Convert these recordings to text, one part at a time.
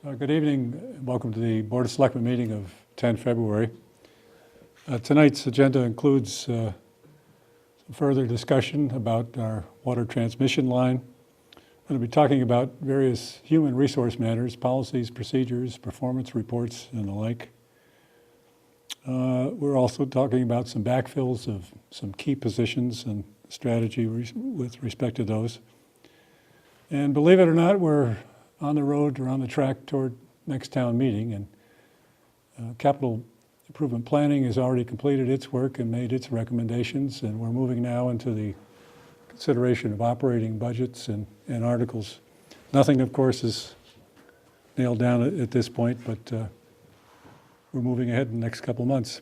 Good evening. Welcome to the Board of Selectmen meeting of 10 February. Tonight's agenda includes some further discussion about our water transmission line. I'm going to be talking about various human resource matters, policies, procedures, performance reports, and the like. We're also talking about some backfills of some key positions and strategy with respect to those. And believe it or not, we're on the road or on the track toward next town meeting, and capital improvement planning has already completed its work and made its recommendations, and we're moving now into the consideration of operating budgets and articles. Nothing, of course, is nailed down at this point, but we're moving ahead in the next couple of months.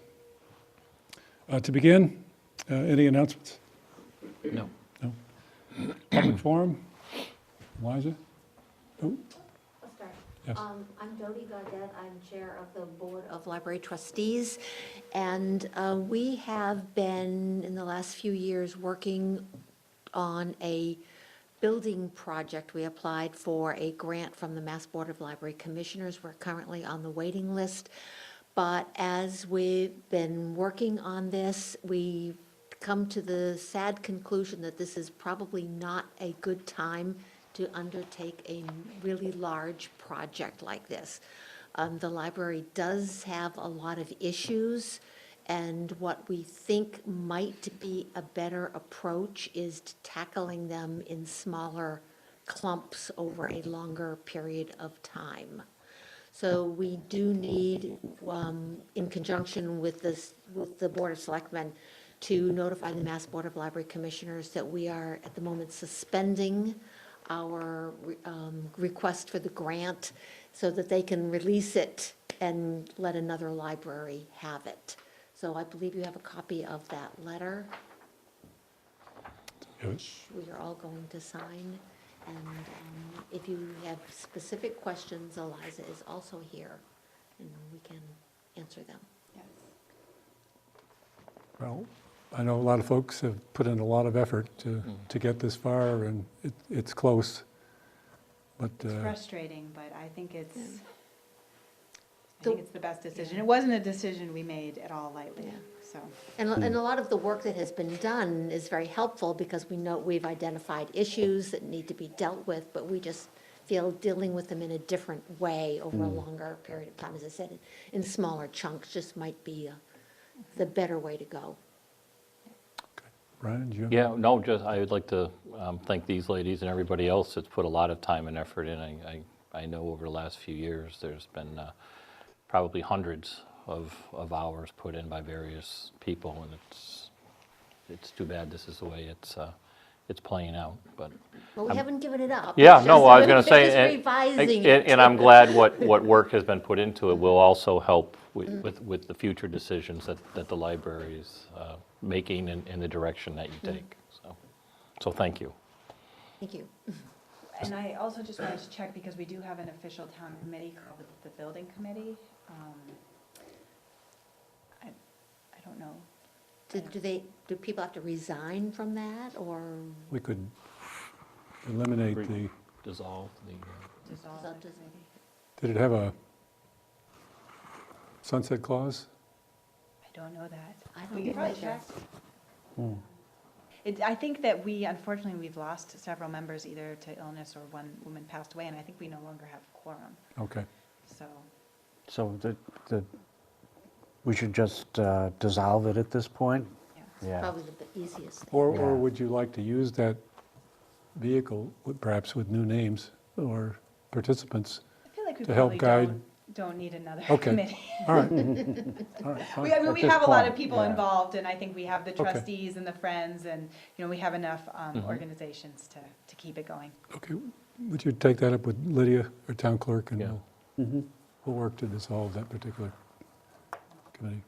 To begin, any announcements? No. No. Public forum? Eliza? Oh, I'll start. yes. I'm Jody Gaudet. I'm Chair of the Board of Library Trustees. And we have been, in the last few years, working on a building project. We applied for a grant from the Mass Board of Library Commissioners. We're currently on the waiting list. But as we've been working on this, we've come to the sad conclusion that this is probably not a good time to undertake a really large project like this. The library does have a lot of issues, and what we think might be a better approach is to tackling them in smaller clumps over a longer period of time. So we do need, in conjunction with the Board of Selectmen, to notify the Mass Board of Library Commissioners that we are at the moment suspending our request for the grant so that they can release it and let another library have it. So I believe you have a copy of that letter, which we are all going to sign. And if you have specific questions, Eliza is also here, and we can answer them. Yes. Well, I know a lot of folks have put in a lot of effort to get this far, and it's close. But It's frustrating, but I think it's the best decision. It wasn't a decision we made at all lightly, so. And a lot of the work that has been done is very helpful because we know we've identified issues that need to be dealt with, but we just feel dealing with them in a different way over a longer period of time. As I said, in smaller chunks just might be the better way to go. Brian, do you have? Yeah, no, just, I would like to thank these ladies and everybody else that's put a lot of time and effort in. I know over the last few years, there's been probably hundreds of hours put in by various people, and it's too bad this is the way it's playing out, but. But we haven't given it up. Yeah, It's no, just- I was gonna it's say, just and- revising it. And I'm glad what work has been put into it will also help with the future decisions that the library is making in the direction that you take, so thank you. Thank you. And I also just wanted to check, because we do have an official town committee called the Building Committee. I don't know. Do people have to resign from that, or? We could eliminate the, Dissolve the, Dissolve Dissolve the does- committee. did it have a sunset clause? I don't know that. I don't We know could probably either. check. I think that unfortunately, we've lost several members either to illness or one woman passed away, and I think we no longer have quorum, Okay. so. So we should just dissolve it at this point? Yeah. Yeah. Probably the easiest thing. Or Yeah. would you like to use that vehicle, perhaps with new names or participants? I feel like we To help probably guide- don't need another Okay. committee. All right. All right, fine. We At we this have a lot of point, people yeah. involved, and I think we have the Okay. trustees and the friends, and, we have enough organizations to keep it going. Okay, would you take that up with Lydia, our town clerk, and Yeah. we'll work to dissolve that particular committee.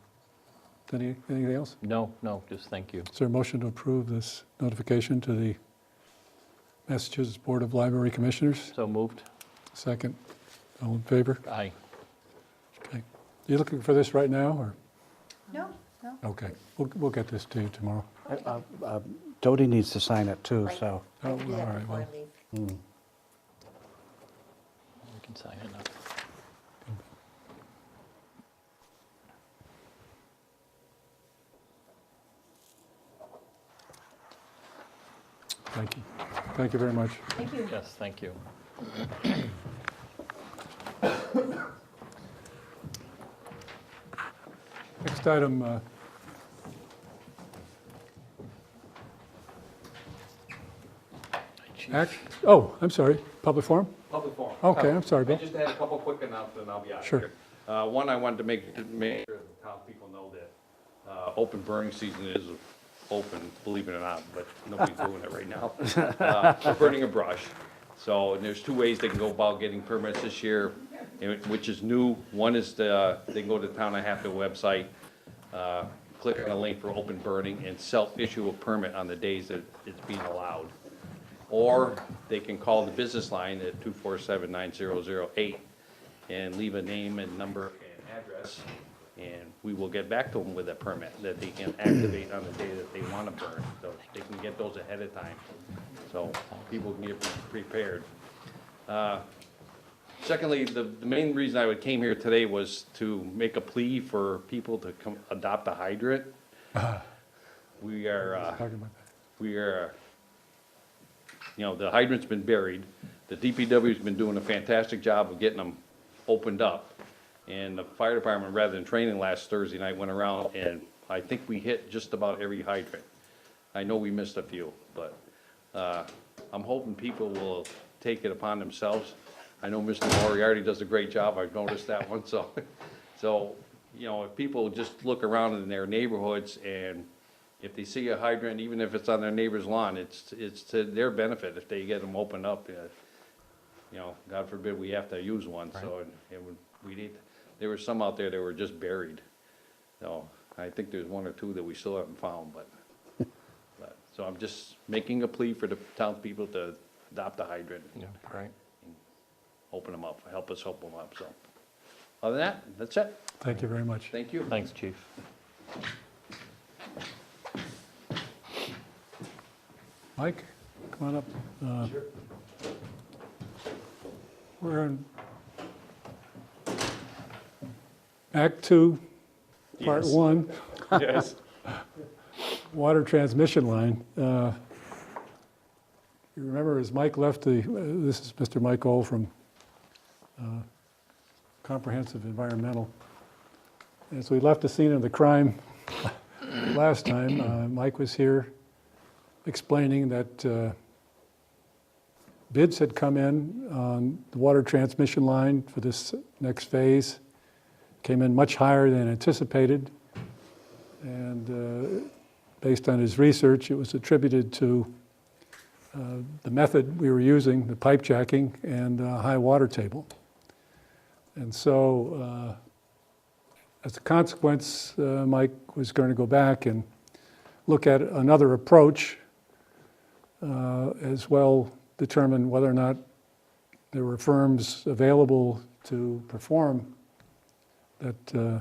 Anything else? no, just thank you. Is there a motion to approve this notification to the Massachusetts Board of Library Commissioners? So moved? Second, all in favor? Aye. Okay. You looking for this right now, or? No, no. Okay, we'll get this to you tomorrow. Dodie needs to sign it too, Right. so. I can do all that right, before I well. leave. We can sign it now. Thank you. Thank you very much. Thank you. Yes, thank you. Next item, oh, I'm sorry, public forum? Public forum. Okay, I'm sorry, I Bill. just had a couple quick announcements and I'll be out of Sure. here. One, I wanted to make sure the town people know that open burning season is open, believe it or not, but nobody's doing it right now. We're burning a brush. So and there's two ways they can go about getting permits this year, which is new. One is they can go to the Town of Hatfield website, click on a link for open burning and self-issue a permit on the days that it's being allowed. Or they can call the business line at 247-9008 and leave a name and number and address, and we will get back to them with a permit that they can activate on the day that they want to burn. So they can get those ahead of time, so people can get prepared. Secondly, the main reason I came here today was to make a plea for people to come adopt a hydrant. We are, Talking about that. you know, the hydrant's been buried. The DPW's been doing a fantastic job of getting them opened up. And the fire department, rather than training last Thursday night, went around and I think we hit just about every hydrant. I know we missed a few, but I'm hoping people will take it upon themselves. I know Mr. Moriarty does a great job, I've noticed that one, so, you know, if people just look around in their neighborhoods and if they see a hydrant, even if it's on their neighbor's lawn, it's to their benefit if they get them opened up. You know, God forbid we have to use one, so, we need, there were some out there that were just buried. So, I think there's one or two that we still haven't found, but, so I'm just making a plea for the townspeople to adopt a hydrant. Yeah, great. Open them up, help us open them up, so. Other than that, that's it. Thank you very much. Thank you. Thanks, chief. Mike, come on up. We're in Act 2, Part Yes. 1, Yes. water transmission line. You remember as Mike left this is Mr. Mike Ohl from Comprehensive Environmental. As we left the scene of the crime last time, Mike was here explaining that bids had come in on the water transmission line for this next phase, came in much higher than anticipated, and based on his research, it was attributed to the method we were using, the pipe jacking and high water table. And so, as a consequence, Mike was going to go back and look at another approach, as well determine whether or not there were firms available to perform that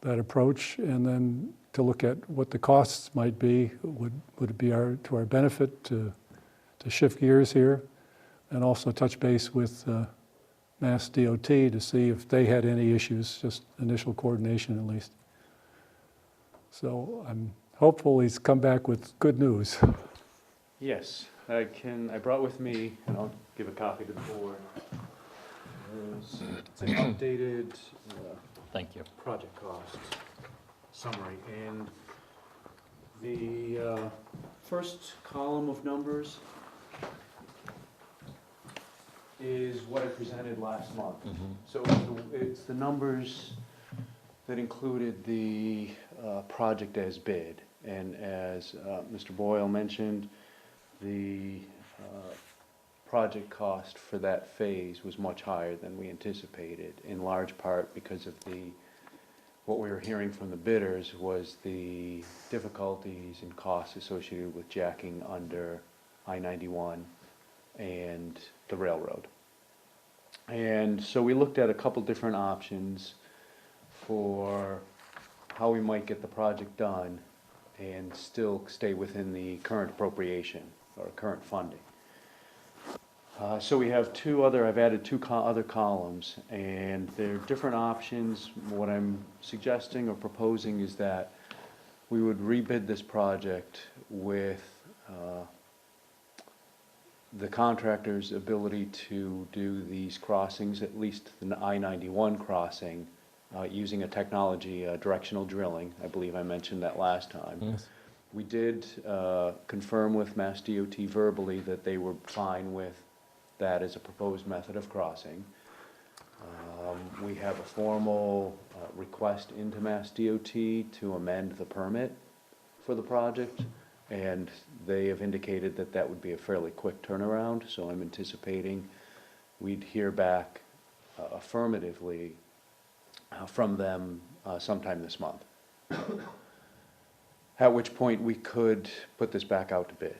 approach, and then to look at what the costs might be. Would it be to our benefit to shift gears here, and also touch base with Mass DOT to see if they had any issues, just initial coordination at least. So I'm hopeful he's come back with good news. Yes, I brought with me, and I'll give a copy to the board. It's an updated Thank you. project cost summary, and the first column of numbers is what I presented last month. So it's the numbers that included the project as bid, and as Mr. Boyle mentioned, the project cost for that phase was much higher than we anticipated, in large part because of what we were hearing from the bidders was the difficulties and costs associated with jacking under I-91 and the railroad. And so we looked at a couple different options for how we might get the project done and still stay within the current appropriation or current funding. So we have I've added two other columns, and they're different options. What I'm suggesting or proposing is that we would rebid this project with the contractor's ability to do these crossings, at least the I-91 crossing, using a technology, directional drilling. I believe I mentioned that last time. Yes. We did confirm with Mass DOT verbally that they were fine with that as a proposed method of crossing. We have a formal request into Mass DOT to amend the permit for the project, and they have indicated that that would be a fairly quick turnaround, so I'm anticipating we'd hear back affirmatively from them sometime this month. At which point we could put this back out to bid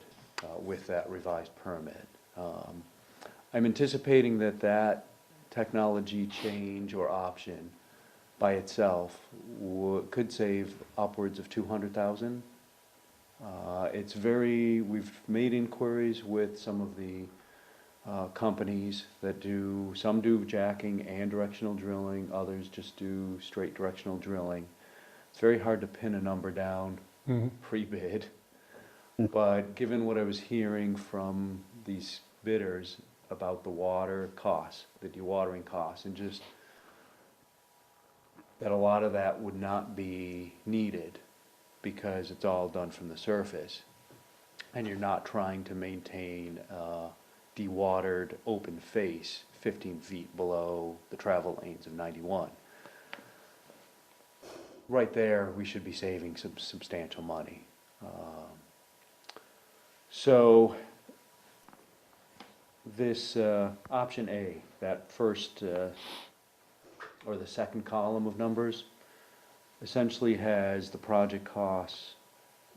with that revised permit. I'm anticipating that that technology change or option by itself could save upwards of 200,000. It's we've made inquiries with some of the companies that some do jacking and directional drilling, others just do straight directional drilling. It's very hard to pin a number down pre-bid, but given what I was hearing from these bidders about the water costs, the dewatering costs, and just that a lot of that would not be needed because it's all done from the surface, and you're not trying to maintain dewatered open face 15 feet below the travel lanes of 91. Right there, we should be saving some substantial money. So this option A, that first or the second column of numbers, essentially has the project costs,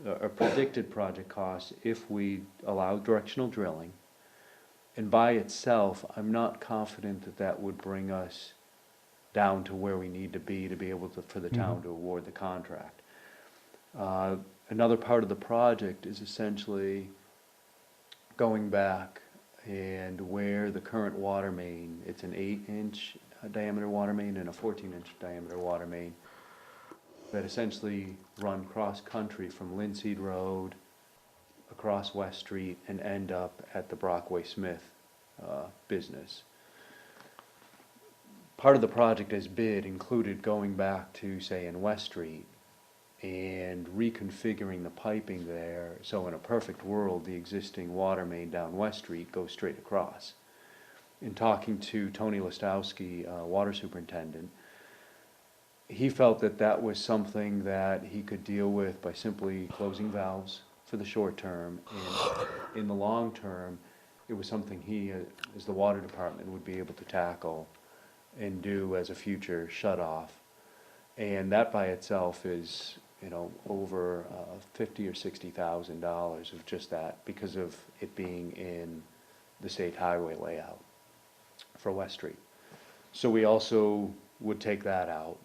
or predicted project costs if we allow directional drilling. And by itself, I'm not confident that that would bring us down to where we need to be able to, for the town to award the contract. Another part of the project is essentially going back and where the current water main, it's an 8-inch diameter water main and a 14-inch diameter water main that essentially run cross-country from Linseed Road across West Street and end up at the Brockway Smith business. Part of the project as bid included going back to, say, in West Street and reconfiguring the piping there, so in a perfect world, the existing water main down West Street goes straight across. In talking to Tony Listowski, water superintendent, he felt that that was something that he could deal with by simply closing valves for the short term, and in the long term, it was something he, as the water department, would be able to tackle and do as a future shut-off. And that by itself is, over $50,000 or $60,000 of just that because of it being in the state highway layout for West Street. So we also would take that out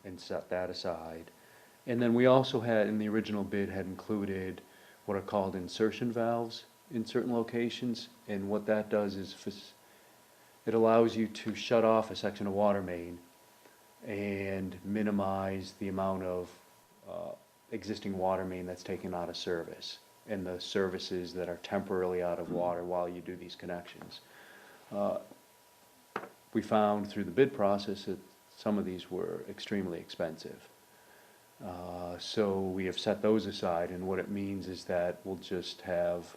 and set that aside. And then we also had, in the original bid, had included what are called insertion valves in certain locations. And what that does is it allows you to shut off a section of water main and minimize the amount of existing water main that's taken out of service and the services that are temporarily out of water while you do these connections. We found through the bid process that some of these were extremely expensive. So we have set those aside, and what it means is that we'll just have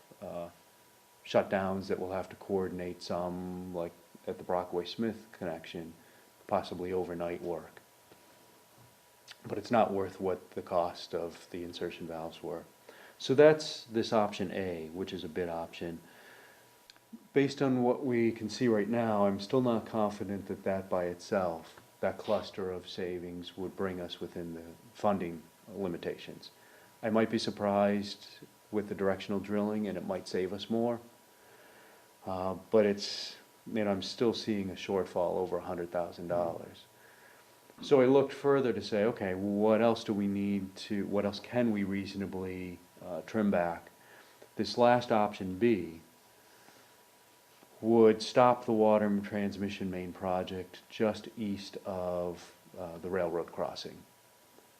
shutdowns that we'll have to coordinate, some like at the Brockway Smith connection, possibly overnight work. But it's not worth what the cost of the insertion valves were. So that's this option A, which is a bid option. Based on what we can see right now, I'm still not confident that that by itself, that cluster of savings, would bring us within the funding limitations. I might be surprised with the directional drilling and it might save us more. But it's, I'm still seeing a shortfall over $100,000. So I looked further to say, okay, what else do we need to, what else can we reasonably trim back? This last option B would stop the water transmission main project just east of the railroad crossing.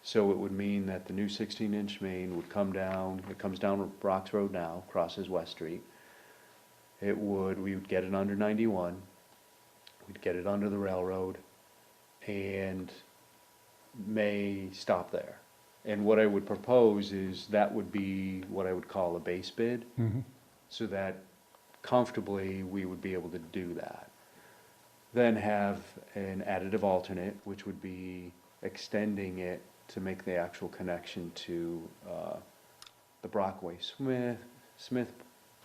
So it would mean that the new 16-inch main would come down, it comes down Rocks Road now, crosses West Street, we would get it under 91, we'd get it under the railroad, and may stop there. And what I would propose is that would be what I would call a base bid, so that comfortably we would be able to do that. Then have an additive alternate, which would be extending it to make the actual connection to the Brockway Smith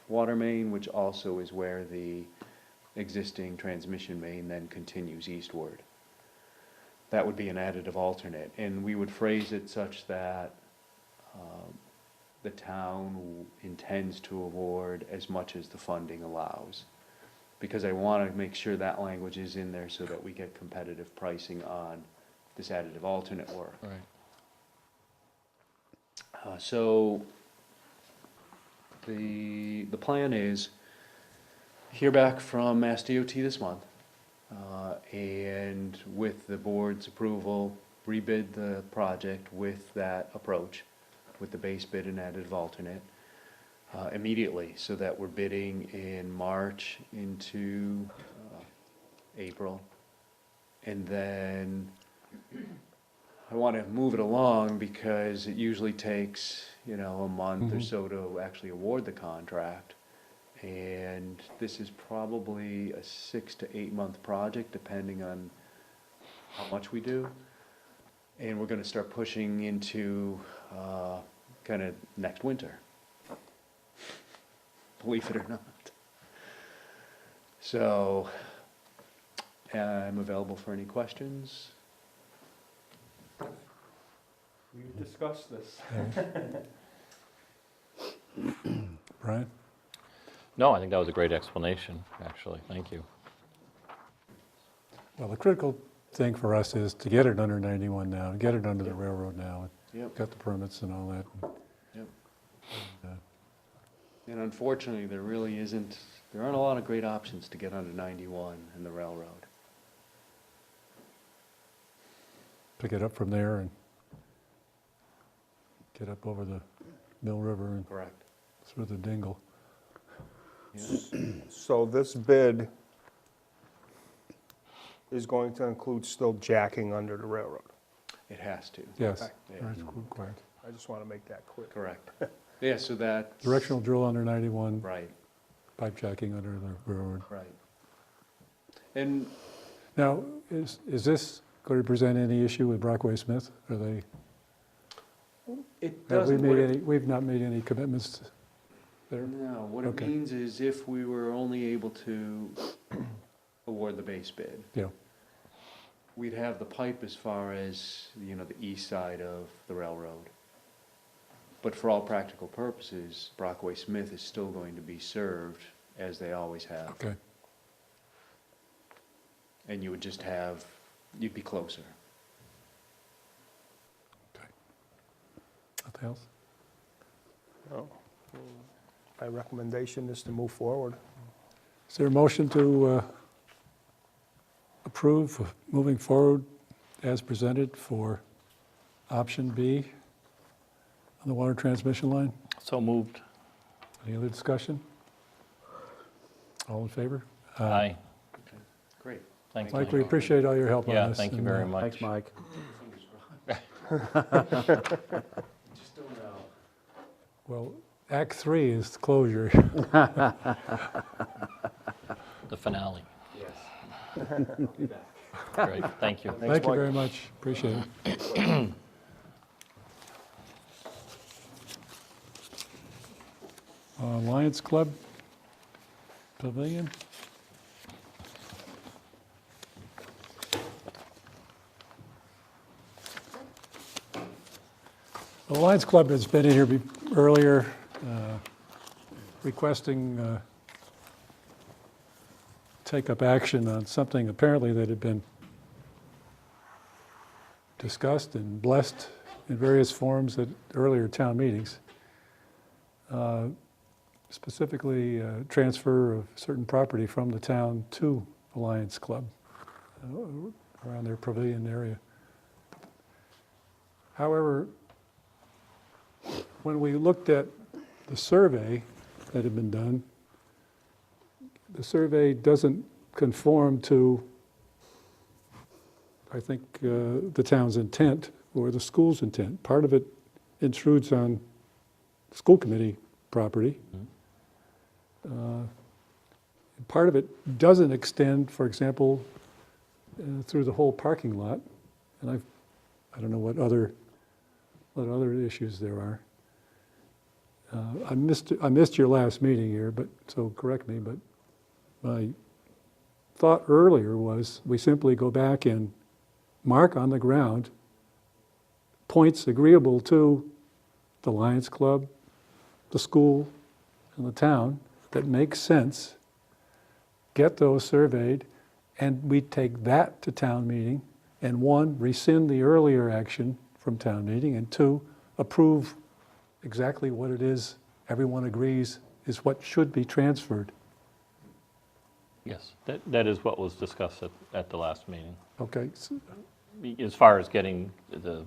water main, which also is where the existing transmission main then continues eastward. That would be an additive alternate, and we would phrase it such that the town intends to award as much as the funding allows. Because I want to make sure that language is in there so that we get competitive pricing on this additive alternate work. Right. So the plan is hear back from Mass DOT this month, and with the board's approval, rebid the project with that approach, with the base bid and additive alternate, immediately, so that we're bidding in March into April. And then I want to move it along because it usually takes, a month or so to actually award the contract. And this is probably a 6 to 8 month project, depending on how much we do. And we're going to start pushing into kind of next winter, believe it or not. So I'm available for any questions. We've discussed this. Brian? No, I think that was a great explanation, actually. Thank you. Well, the critical thing for us is to get it under 91 now, get it under the railroad now, Yep. got the permits and all that. Yep. And, And unfortunately, there aren't a lot of great options to get under 91 and the railroad. pick it up from there and get up over the Mill River and Correct. through the dingle. Yes. So this bid is going to include still jacking under the railroad. It has to. Yes, Okay. Yeah. that's required. I just want to make that clear. Correct. Yeah, so that. Directional drill under 91, Right, pipe jacking under the railroad. right. And Now, is this going to present any issue with Brockway Smith? Are they, it have we doesn't. made any, we've not made any commitments there? No, what it Okay. means is if we were only able to award the base bid, Yeah, we'd have the pipe as far as, the east side of the railroad. But for all practical purposes, Brockway Smith is still going to be served as they always have. okay. And you would just you'd be closer. Okay. Nothing else? No. My recommendation is to move forward. Is there a motion to approve moving forward as presented for option B on the water transmission line? So moved. Any other discussion? All in favor? Aye. Great. Thanks, Mike, Mike. we appreciate all your help on Yeah, this. thank you and, very much. Thanks, Mike. Just don't know. Well, Act 3 is closure. The finale. Yes. I'll be back. Great, thank you. Thank you Mike. very much, appreciate it. Lions Club Pavilion? The Lions Club has been in here earlier, requesting take up action on something apparently that had been discussed and blessed in various forms at earlier town meetings. Specifically, transfer of certain property from the town to the Lions Club around their pavilion area. However, when we looked at the survey that had been done, the survey doesn't conform to, I think, the town's intent or the school's intent. Part of it intrudes on school committee property. Part of it doesn't extend, for example, through the whole parking lot. And I don't know what other issues there are. I missed your last meeting here, but, so correct me, but my thought earlier was we simply go back and mark on the ground points agreeable to the Lions Club, the school, and the town that make sense, get those surveyed, and we take that to town meeting, and one, rescind the earlier action from town meeting, and two, approve exactly what it is everyone agrees is what should be transferred. Yes, that is what was discussed at the last meeting. Okay, As far as getting the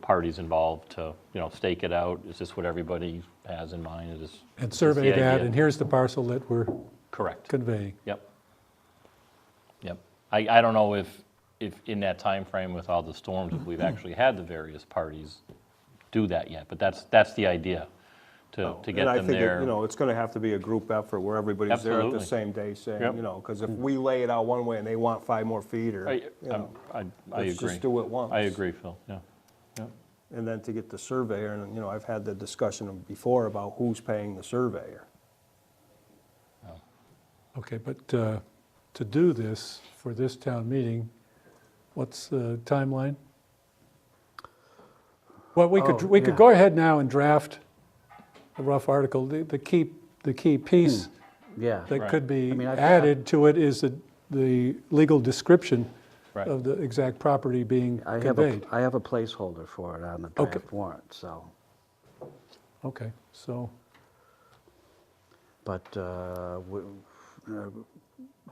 parties involved to, stake it out, is this what everybody has in mind? and Is this survey the that, idea? and here's the parcel that we're Correct. conveying. Yep. I don't know if in that time frame with all the storms, if we've actually had the various parties do that yet, but that's the idea, to get And I them think, there. it's going to have to be a group effort where everybody's there at the Absolutely. same day saying, Yep. because if we lay it out one way and they want 5 more feet or, I let's agree. just do it once. I agree, Phil, yeah. And then to get the surveyor, and, I've had the discussion before about who's paying the surveyor. Okay, but to do this for this town meeting, what's the timeline? Well, we could yeah. go ahead now and draft a rough article. The key piece Yeah. that Right. could be I mean, added to it is the legal description Right. of the exact property being I have conveyed. I have a placeholder for it on the Okay. draft warrant, so. Okay, so, But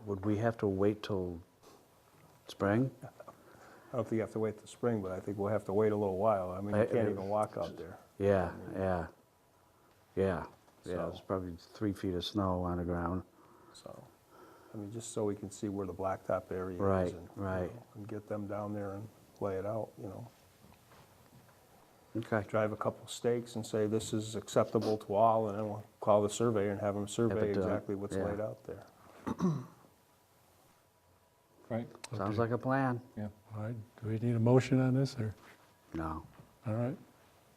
would we have to wait till spring? I don't think you have to wait till spring, but I think we'll have to wait a little while. I mean, you can't even walk out there. Yeah, yeah. So- It's probably 3 feet of snow on the ground. So, I mean, just so we can see where the blacktop area is. Right, and, right. And get them down there and lay it out, Okay. Drive a couple stakes and say, this is acceptable to all, and then we'll call the surveyor and have him survey it done, exactly what's yeah. laid out there. Right. Sounds like a plan. Yeah. all right, do we need a motion on this, or, No. all right?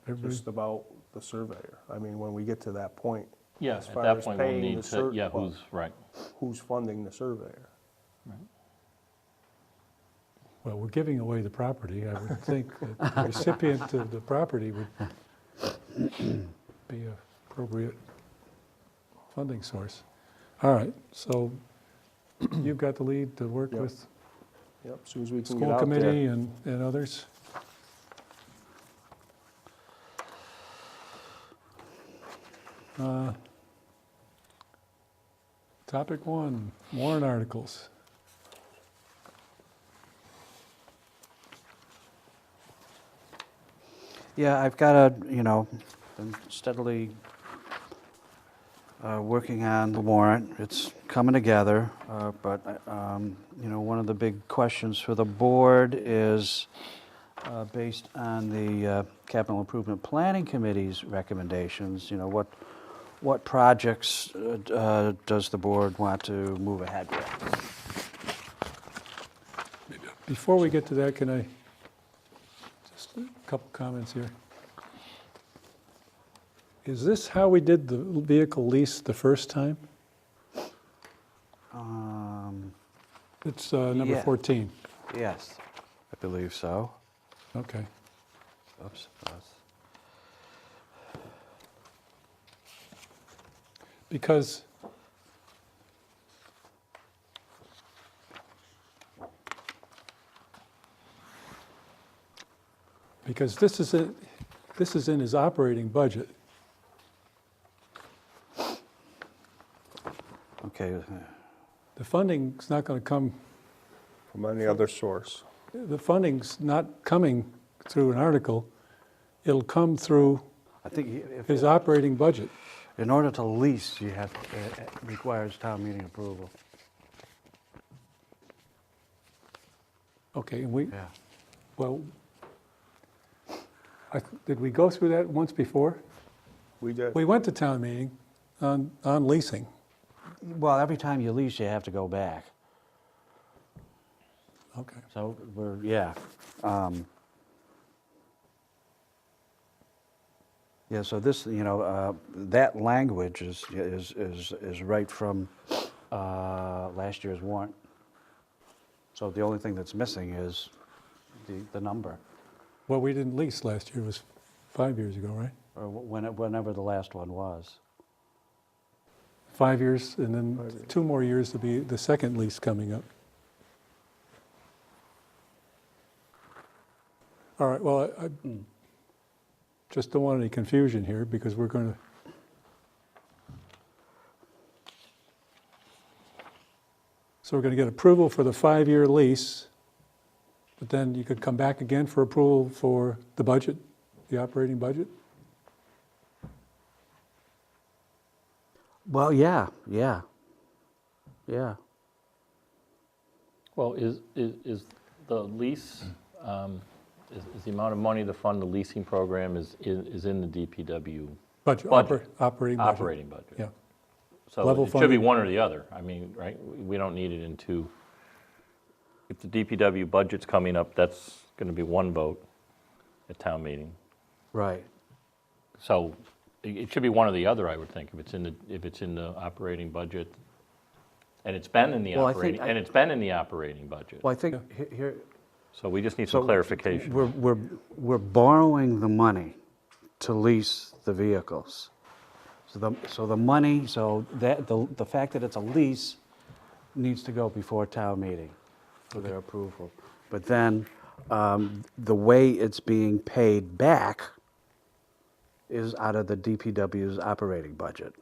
Everybody, Just about the surveyor. I mean, when we get to that point, Yeah, As at far that as point, we'll paying need the to, sur- yeah, well- who's, right. who's funding the surveyor? well, we're giving away the property. I would think that the recipient of the property would be an appropriate funding source. All right, so you've got the lead to work Yep. with Yep, as soon as we can get school out committee there. and others. Topic 1, warrant articles. Yeah, I've got been steadily working on the warrant. It's coming together, but, one of the big questions for the board is, based on the Capital Improvement Planning Committee's recommendations, what projects does the board want to move ahead with? Before we get to that, can I, just a couple comments here. Is this how we did the vehicle lease the first time? It's number yeah. 14. Yes, I believe so. Okay. Oops. Because this is in his operating budget. Okay, The funding's not going to come, From any other source. the funding's not coming through an article. It'll come through I think if his operating budget. In order to lease, it requires town meeting approval. Okay, Yeah. well, did we go through that once before? We did. We went to town meeting on leasing. Well, every time you lease, you have to go back. Okay. So yeah. Yeah, so this, that language is right from last year's warrant. So the only thing that's missing is the number, Well, we didn't lease last year, it was 5 years ago, right? or whenever the last one was. 5 years, and then 5 years. 2 more years to be the second lease coming up. All right, well, I just don't want any confusion here, because we're going to... So we're going to get approval for the 5-year lease, but then you could come back again for approval for the budget, the operating budget? Well, yeah. Well, is the lease, is the amount of money to fund the leasing program is in the DPW Budget, Budget. operating budget. operating budget? Yeah. So Level it should be funded. one or the other. I mean, right, we don't need it in two. If the DPW budget's coming up, that's going to be one vote at town meeting. Right. So it should be one or the other, I would think, if it's in the operating budget. And it's been in the Well, I think operating, and it's been in the operating budget. Well, I think here, So we just need some clarification. we're borrowing the money to lease the vehicles. So the money, the fact that it's a lease needs to go before town meeting for their approval. But then, the way it's being paid back is out of the DPW's operating budget.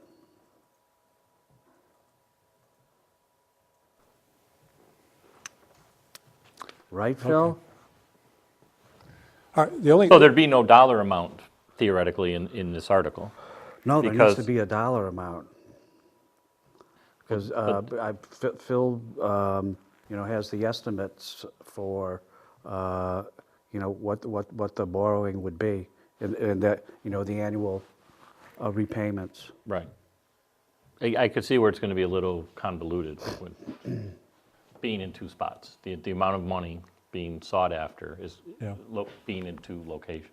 Right, Phil? Okay. All right, the only, So there'd be no dollar amount theoretically in this article. No, there needs to Because- be a dollar amount. Because Phil, has the estimates for, what the borrowing would be, and that, the annual repayments. Right. I could see where it's going to be a little convoluted with being in two spots. The amount of money being sought after is Yeah. being in two locations.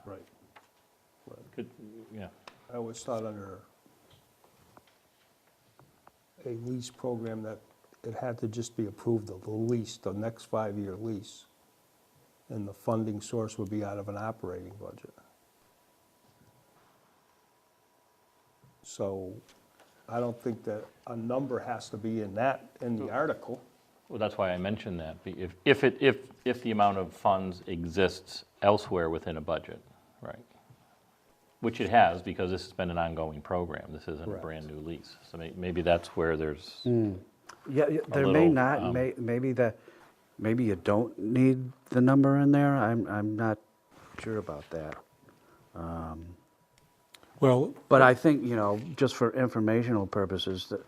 Right. Could, yeah. I always thought under a lease program that it had to just be approved of the lease, the next 5-year lease. And the funding source would be out of an operating budget. So I don't think that a number has to be in the article. Well, that's why I mentioned that. If the amount of funds exists elsewhere within a budget, right? Which it has, because this has been an ongoing program. This isn't a Correct. brand-new lease. So maybe that's where there's, Yeah, there may little, not, maybe you don't need the number in there. I'm not sure about that. well, But I think, just for informational purposes, that,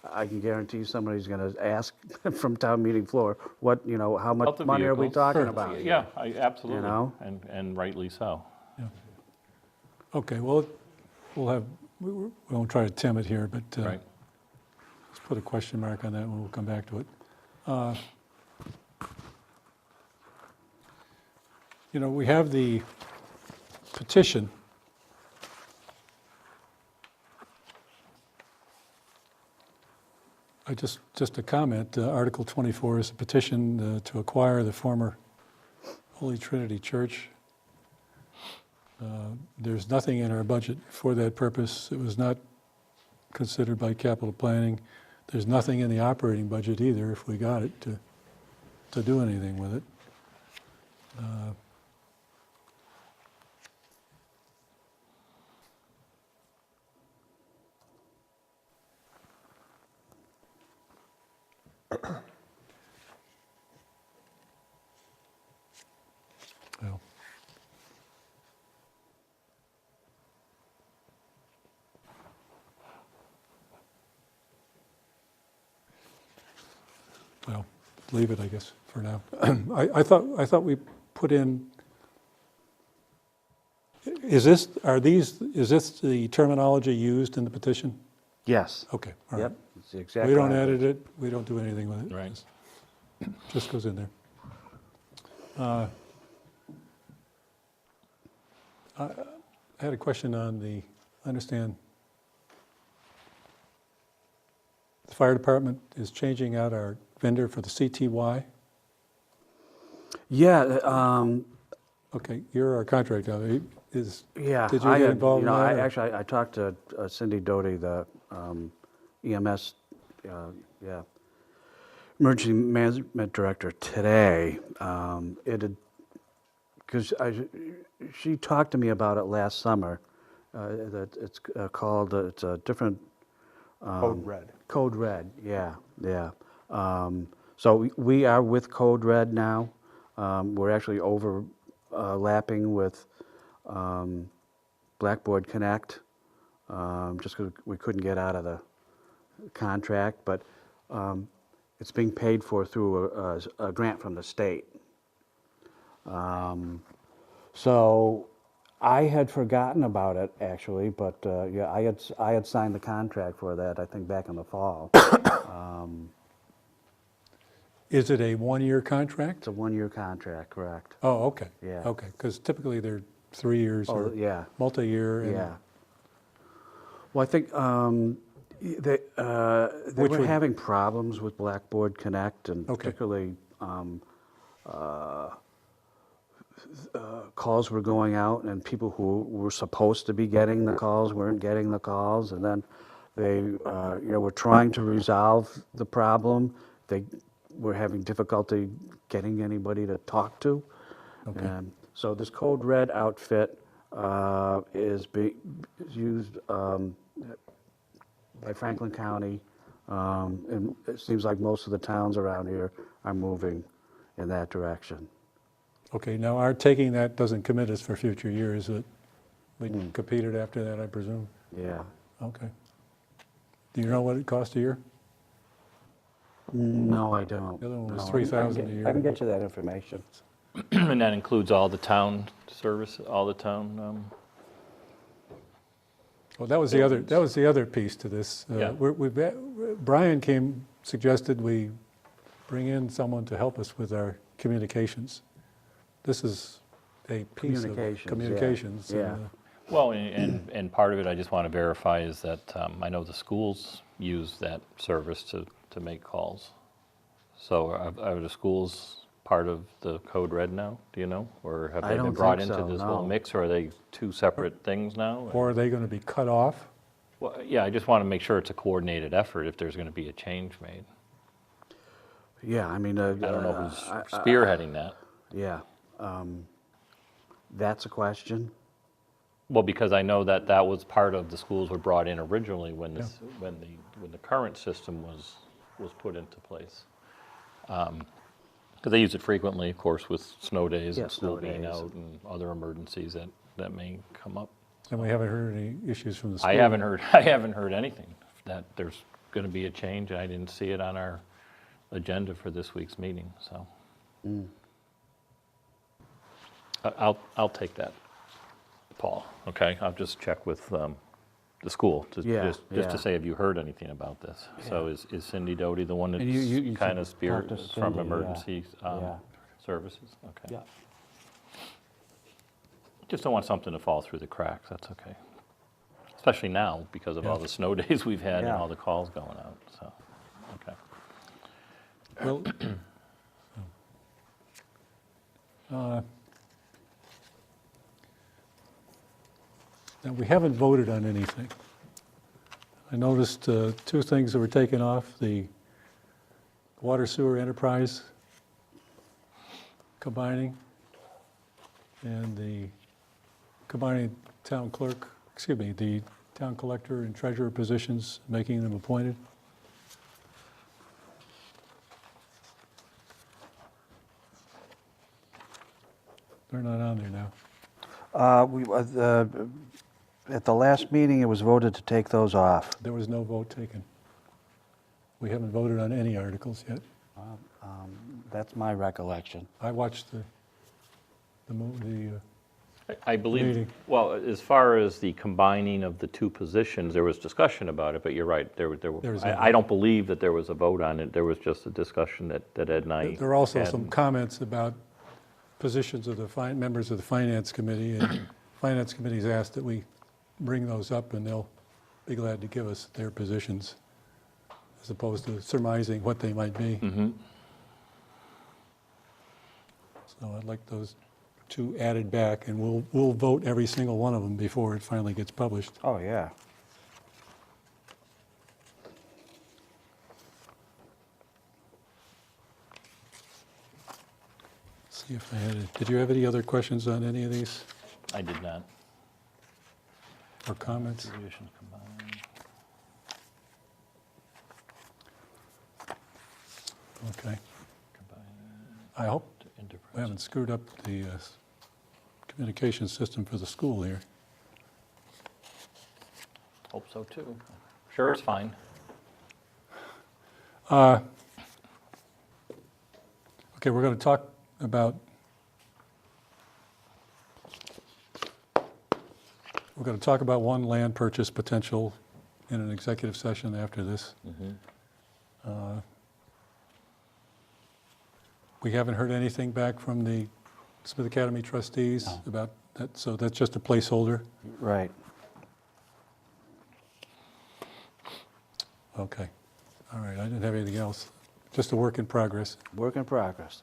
I can guarantee somebody's going to ask from town meeting floor, what, how About much the money are we vehicles. talking Sure. about? yeah, absolutely. know? And rightly so. okay, well, we won't try to tim it here, but Right. let's put a question mark on that and we'll come back to it. We have the petition. Just a comment, Article 24 is a petition to acquire the former Holy Trinity Church. There's nothing in our budget for that purpose. It was not considered by capital planning. There's nothing in the operating budget either, if we got it, to do anything with it. Well, Well, leave it, I guess, for now. I thought we put in, is this the terminology used in the petition? Yes. Okay, all right. Yep. It's the exact We don't language. edit it, we don't do anything with it. Right. Just goes in there. I had a question on I understand the fire department is changing out our vendor for the CTY. Yeah, Okay, you're our contract now. Is, yeah. Did you I get had- involved in that, or- Actually, I talked to Cindy Doty, the EMS, yeah, emergency management director today. Because she talked to me about it last summer. That it's called, it's a different. Code Red. Code Red, yeah, yeah. So we are with Code Red now. We're actually overlapping with Blackboard Connect, just because we couldn't get out of the contract, but it's being paid for through a grant from the state. So I had forgotten about it, actually, but yeah, I had signed the contract for that, I think, back in the fall. Is it a one-year contract? It's a one-year contract, correct? Oh, okay. Yeah. Okay, because typically they're 3 years Oh, or yeah. multi-year. and- Yeah. Well, I think they Which were would- having problems with Blackboard Connect, and Okay. particularly calls were going out, and people who were supposed to be getting the calls weren't getting the calls, and then they were trying to resolve the problem. They were having difficulty getting anybody to talk to. Okay. And so this Code Red outfit is used by Franklin County, and it seems like most of the towns around here are moving in that direction. Okay, now our taking that doesn't commit us for future years, that we Hmm. competed after that, I presume? Yeah. Okay. Do you know what it cost a year? No, I don't. The other one was No, I- $3,000 a year. I can get you that information. And that includes all the town service, all the town, Well, that was the other piece to this. Yeah. Brian suggested we bring in someone to help us with our communications. This is a piece of Communications, yeah. communications. Yeah. well, and part of it I just want to verify is that I know the schools use that service to make calls. So are the schools part of the Code Red now, do you know? Or have I they don't been brought think into so, this whole no. mix, or are they two separate things now? Or are they going to be cut off? Well, yeah, I just want to make sure it's a coordinated effort if there's going to be a change made. Yeah, I mean. I don't know who's spearheading that. Yeah. That's a question. Well, because I know that that was part of the schools were brought in originally when this, when the current system was put into place. Because they use it frequently, of course, with snow days Yeah, and school snow being days. out and other emergencies that may come up. And we haven't heard any issues from the school. I haven't heard anything that there's going to be a change. I didn't see it on our agenda for this week's meeting, so. I'll take that, Paul, okay? I'll just check with the school, Yeah, just yeah. to say, have you heard anything about this? So is Cindy Doty the one And you that's kind of should spear talk to from Cindy, yeah. emergency Yeah. services? Okay. Yeah. Just don't want something to fall through the cracks, that's okay. Especially now, because of all the snow days we've had and Yeah. all the calls going out, so, okay. Well, now, we haven't voted on anything. I noticed two things that were taken off, the water sewer enterprise combining and the combining town clerk, the town collector and treasurer positions, making them appointed. They're not on there now. At the last meeting, it was voted to take those off. There was no vote taken. We haven't voted on any articles yet. That's my recollection. I watched the movie, I believe, Meeting. well, as far as the combining of the two positions, there was discussion about it, but you're right, there There was no I don't believe that there was a vote on it, there was just a discussion that Ed and I there are also had. some comments about positions of the members of the Finance Committee, and Finance Committee's asked that we bring those up, and they'll be glad to give us their positions, as opposed to surmising what they might be. So I'd like those two added back, and we'll vote every single one of them before it finally gets published. Oh, yeah. See if I had, did you have any other questions on any of these, I did not. or comments? Positions combined. Okay. Combined I hope enterprise. we haven't screwed up the communication system for the school here. Hope so too. Sure, it's fine. Okay, we're going to talk about, one land purchase potential in an executive session after this. We haven't heard anything back from the Smith Academy trustees about that, so that's just a placeholder. Right. Okay, all right, I didn't have anything else, just a work in progress. Work in progress.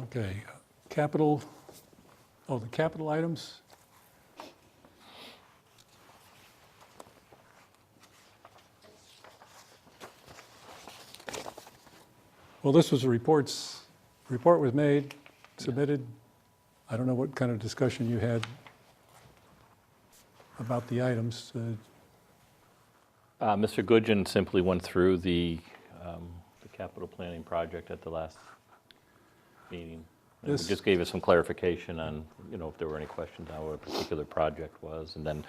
Okay, capital, the capital items? Well, this was report was made, submitted. I don't know what kind of discussion you had about the items. Mr. Goodgen simply went through the capital planning project at the last meeting. And This- just gave us some clarification on, if there were any questions on what a particular project was, and then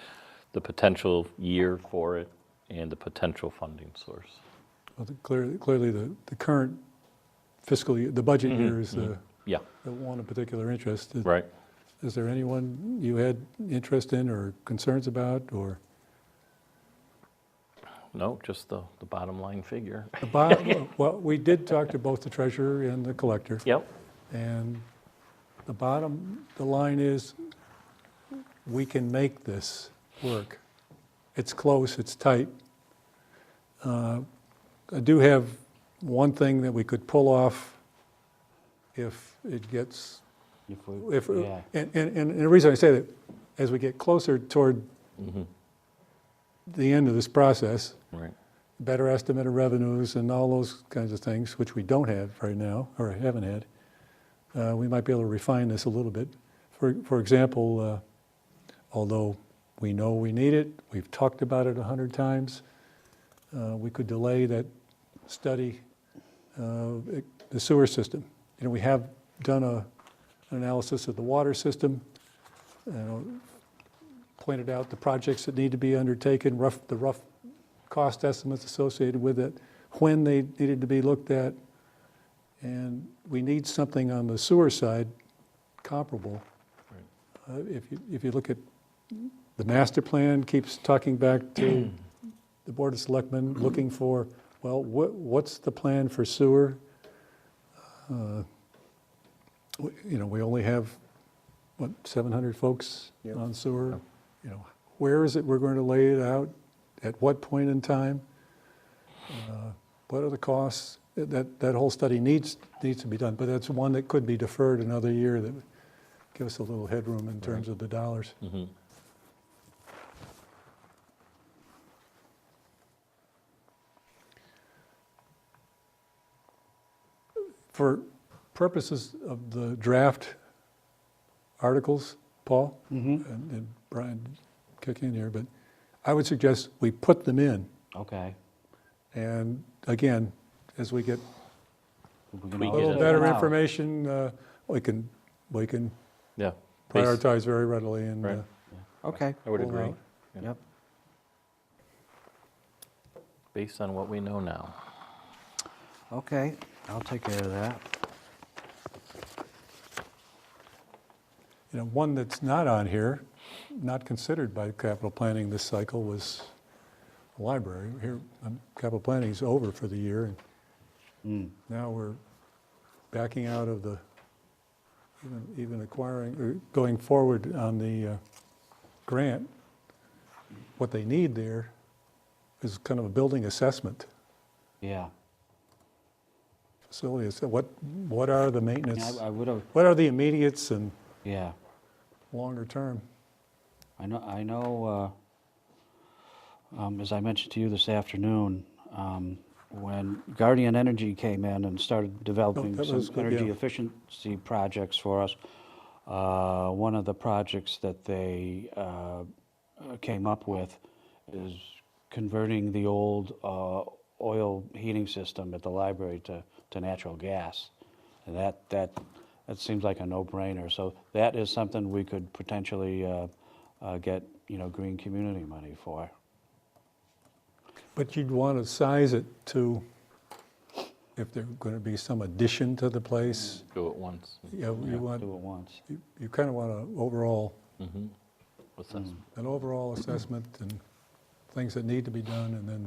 the potential year for it and the potential funding source. Well, clearly, the current fiscal year, the budget year is the Yeah, one of particular interest. right. Is there anyone you had interest in or concerns about, or? No, just the bottom line figure. Well, we did talk to both the treasurer and the collector. Yep, And the line is, we can make this work. It's close, it's tight. I do have one thing that we could pull off if it gets, Yeah. and the reason I say that, as we get closer toward the end of this process, right. better estimate of revenues and all those kinds of things, which we don't have right now, or haven't had, we might be able to refine this a little bit. For example, although we know we need it, we've talked about it 100 times, we could delay that study, the sewer system. We have done an analysis of the water system, pointed out the projects that need to be undertaken, the rough cost estimates associated with it, when they needed to be looked at, and we need something on the sewer side comparable. If you look at the master plan, keeps talking back to the Board of Selectmen, looking for, well, what's the plan for sewer? We only have, 700 folks on sewer? Where is it we're going to lay it out? At what point in time? What are the costs? That whole study needs to be done, but that's one that could be deferred another year, that would give us a little headroom in terms of the dollars. For purposes of the draft articles, Paul, and Brian, kick in here, but I would suggest we put them in. Okay. And again, as we get We a can Tweak always it. little take better them out. information, we can Yeah. prioritize very readily and Right. Okay. I would pull agree. out. Yep. Based on what we know now. Okay, I'll take care of that. You know, one that's not on here, not considered by capital planning this cycle, was the library. Here, capital planning is over for the year, and now we're backing out of the, even acquiring, or going forward on the grant. What they need there is kind of a building assessment Yeah. facility. So what are the maintenance, I would have, what are the immediates and yeah. longer term? I know, as I mentioned to you this afternoon, when Guardian Energy came in and started developing that some was good, energy yeah. efficiency projects for us, one of the projects that they came up with is converting the old oil heating system at the library to natural gas. And that seems like a no-brainer. So that is something we could potentially get, green community money for. But you'd want to size it to, if there's going to be some addition to the place, Do it once. you want, Do it once. you kind of want an overall Assessment. assessment and things that need to be done, and then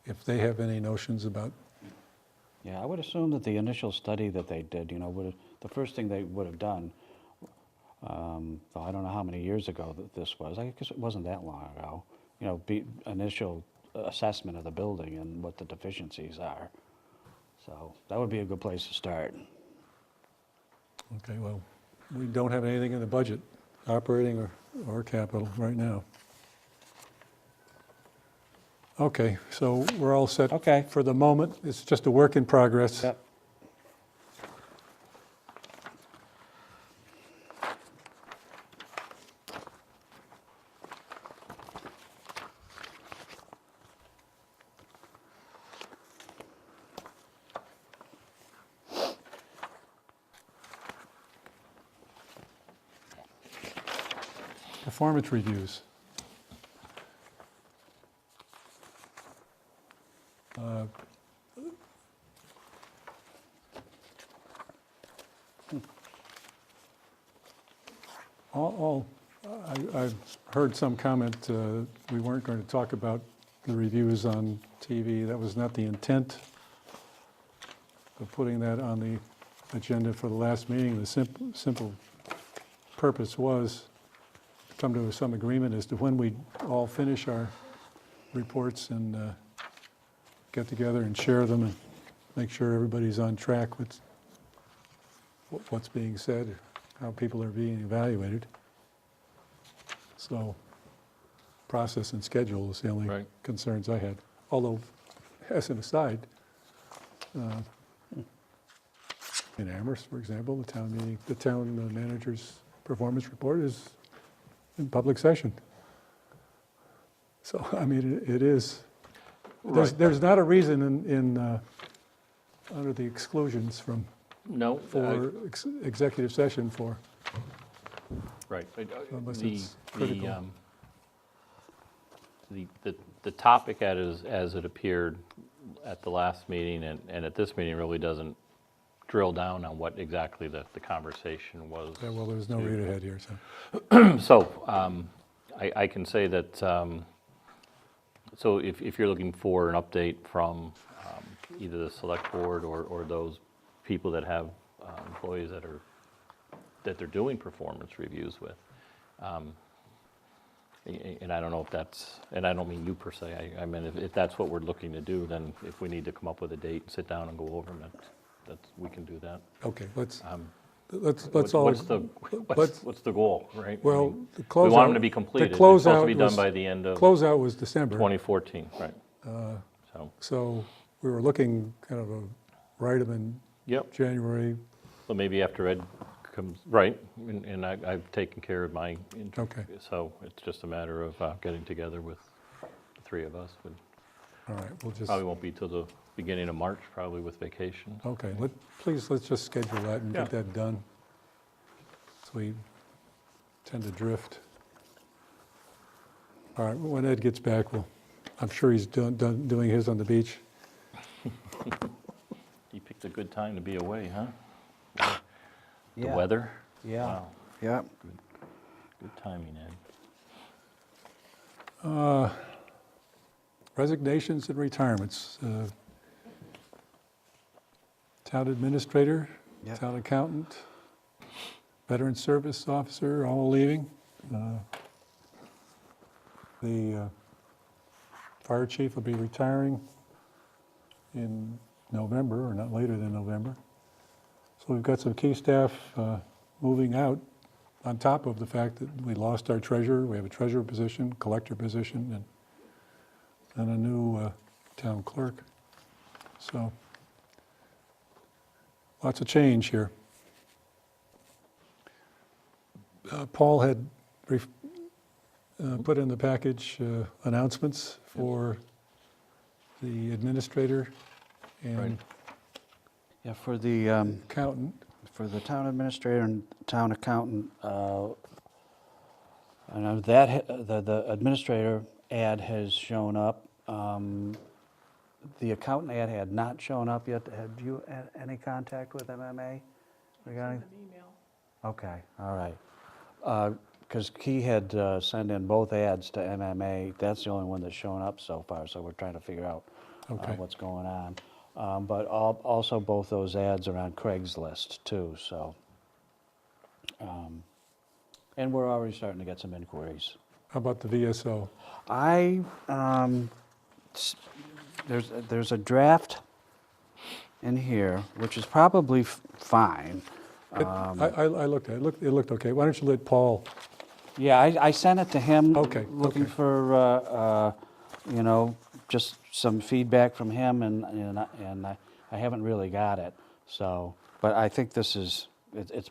if they have any notions about, Yeah, I would assume that the initial study that they did, the first thing they would have done, though I don't know how many years ago that this was, I guess it wasn't that long ago, initial assessment of the building and what the deficiencies are. So that would be a good place to start. okay, well, we don't have anything in the budget, operating or capital right now. Okay, so we're all set Okay. for the moment. It's just a work in progress. Yep. Performance reviews. I've heard some comment, we weren't going to talk about the reviews on TV. That was not the intent of putting that on the agenda for the last meeting. The simple purpose was to come to some agreement as to when we all finish our reports and get together and share them and make sure everybody's on track with what's being said, how people are being evaluated. So, process and schedule is the only Right. concerns I had. Although, as an aside, in Amherst, for example, the town manager's performance report is in public session. So, I mean, it is, there's not a reason under the exclusions No. for executive session for, Right. Unless The- it's the, critical. The topic as it appeared at the last meeting and at this meeting really doesn't drill down on what exactly the conversation was. yeah, well, there's no to- read ahead here, so. So, I can say that, so if you're looking for an update from either the select board or those people that have employees that they're doing performance reviews with, and I don't know if that's, and I don't mean you per se, I mean, if that's what we're looking to do, then if we need to come up with a date and sit down and go over them, we can do that. Okay, let's What's all. what's let's- what's the goal, right? I Well, mean, the We closeout. want them to be completed. The They're supposed to closeout be done was- by the end of Closeout was December. 2014, right. So, So we were looking kind of a write them in yep, January. so maybe after Ed comes, right, and I've taken care of my, Okay. so it's just a matter of getting together with the three of us. All right, we'll just, Probably won't be till the beginning of March, probably with vacation. okay, let's just schedule that and Yeah. get that done. So we tend to drift. All right, when Ed gets back, I'm sure he's doing his on the beach. You picked a good time to be away, huh? The Yeah. weather? Yeah. Wow, Yeah. good timing, Ed. Resignations and retirements. Town administrator, Yep. town accountant, veteran service officer, all leaving. The fire chief will be retiring in November, or not later than November. So we've got some key staff moving out, on top of the fact that we lost our treasurer. We have a treasurer position, collector position, and a new town clerk. So lots of change here. Paul had put in the package announcements for the administrator Right. and Yeah, for the accountant. town administrator and town accountant, I know that, the administrator ad has shown up. The accountant ad had not shown up yet. Have you had any contact with MMA regarding? Okay, all right. Because Key had sent in both ads to MMA. That's the only one that's shown up so far, so we're trying to figure out Okay. what's going on. But also both those ads are on Craigslist too, so. And we're already starting to get some inquiries. How about the VSO? There's a draft in here, which is probably fine. I looked at it. It looked okay. Why don't you let Paul? Yeah, I sent it to him. Okay, Looking okay. for, just some feedback from him, and I haven't really got it, so, but I think it's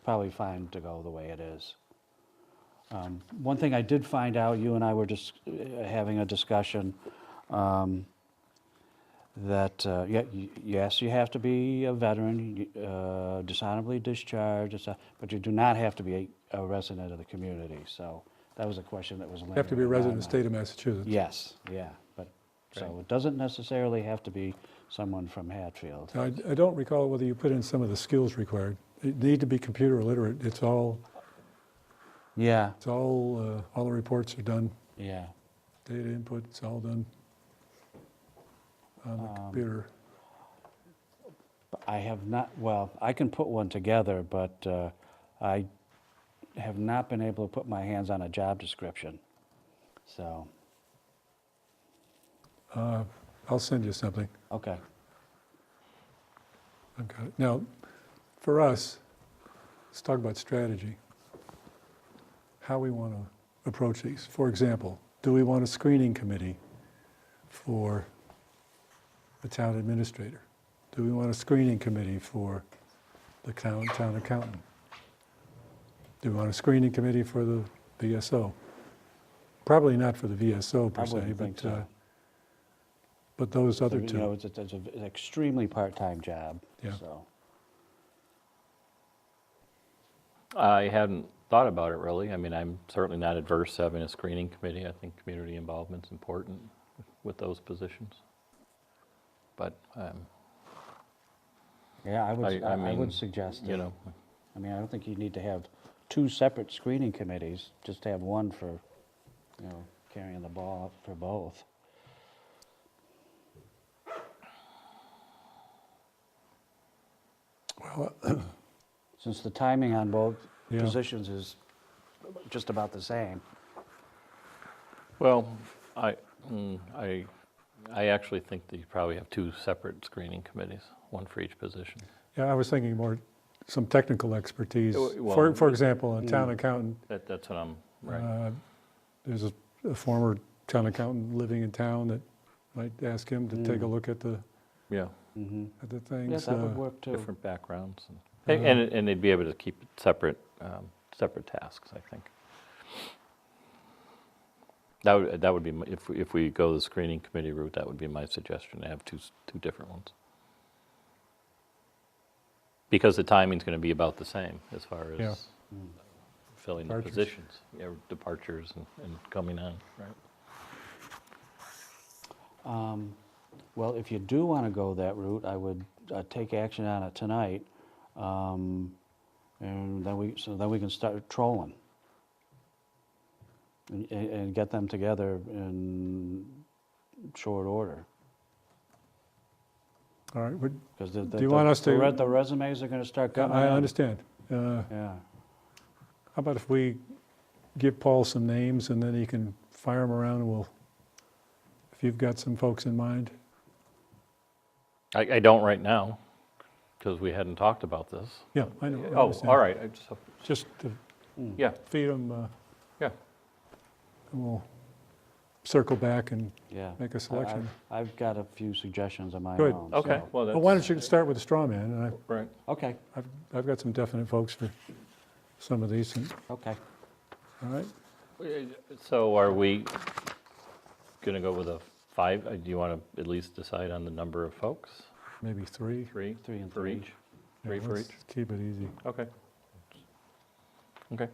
probably fine to go the way it is. One thing I did find out, you and I were just having a discussion, that, yes, you have to be a veteran, dishonorably discharged, but you do not have to be a resident of the community, so that was a question that was You have to be a resident of the state of Massachusetts. Yes, yeah, but, so it doesn't necessarily have to be someone from Hatfield. Now, I don't recall whether you put in some of the skills required. You need to be computer illiterate. It's all Yeah, the reports are done, yeah. data input, it's all done on the computer. I have not, well, I can put one together, but I have not been able to put my hands on a job description, so, I'll send you something. okay. I've got it. Now, for us, let's talk about strategy. How we want to approach these. For example, do we want a screening committee for the town administrator? Do we want a screening committee for the town accountant? Do we want a screening committee for the VSO? Probably not for the VSO per I se, wouldn't think so. but those other You know, two. it's an extremely part-time job, Yeah. so. I hadn't thought about it really. I mean, I'm certainly not adverse to having a screening committee. I think community involvement's important with those positions. But, Yeah, I would mean, suggest, you know, I mean, I don't think you need to have two separate screening committees, just have one for, carrying the ball up for both. Well, Since the timing on both Yeah. positions is just about the same. well, I actually think that you probably have two separate screening committees, one for each position. yeah, I was thinking more some technical expertise. Well, For example, a town accountant. That's what I'm, right. There's a former town accountant living in town that might ask him to take a look at the Yeah, things. Yeah, that would work too. different backgrounds. And they'd be able to keep it separate, separate tasks, I think. That would be, if we go the screening committee route, that would be my suggestion, to have two different ones. Because the timing's going to be about the same as far Yeah. as filling the Departures. positions, departures and coming on, right? Well, if you do want to go that route, I would take action on it tonight, and then we can start trolling and get them together in short order. All right, Because Do you want us to- the resumes are going to start coming in. I understand. Yeah. How about if we give Paul some names and then he can fire them around and if you've got some folks in mind? I don't right now, because we hadn't talked about this. Yeah, I know. I Oh, understand. all right, Just to yeah, feed them, yeah. and we'll circle back and Yeah. make a selection. I've got a few suggestions of my Good. own. Okay, so- well, that's. Well, why don't you start with the straw man? And Right. Okay, I've got some definite folks for some of these, okay. all right? So are we going to go with a 5? Do you want to at least decide on the number of folks? Maybe 3. 3? Three and For three. each? 3 Yeah, for let's each? Keep it easy, Okay. Okay.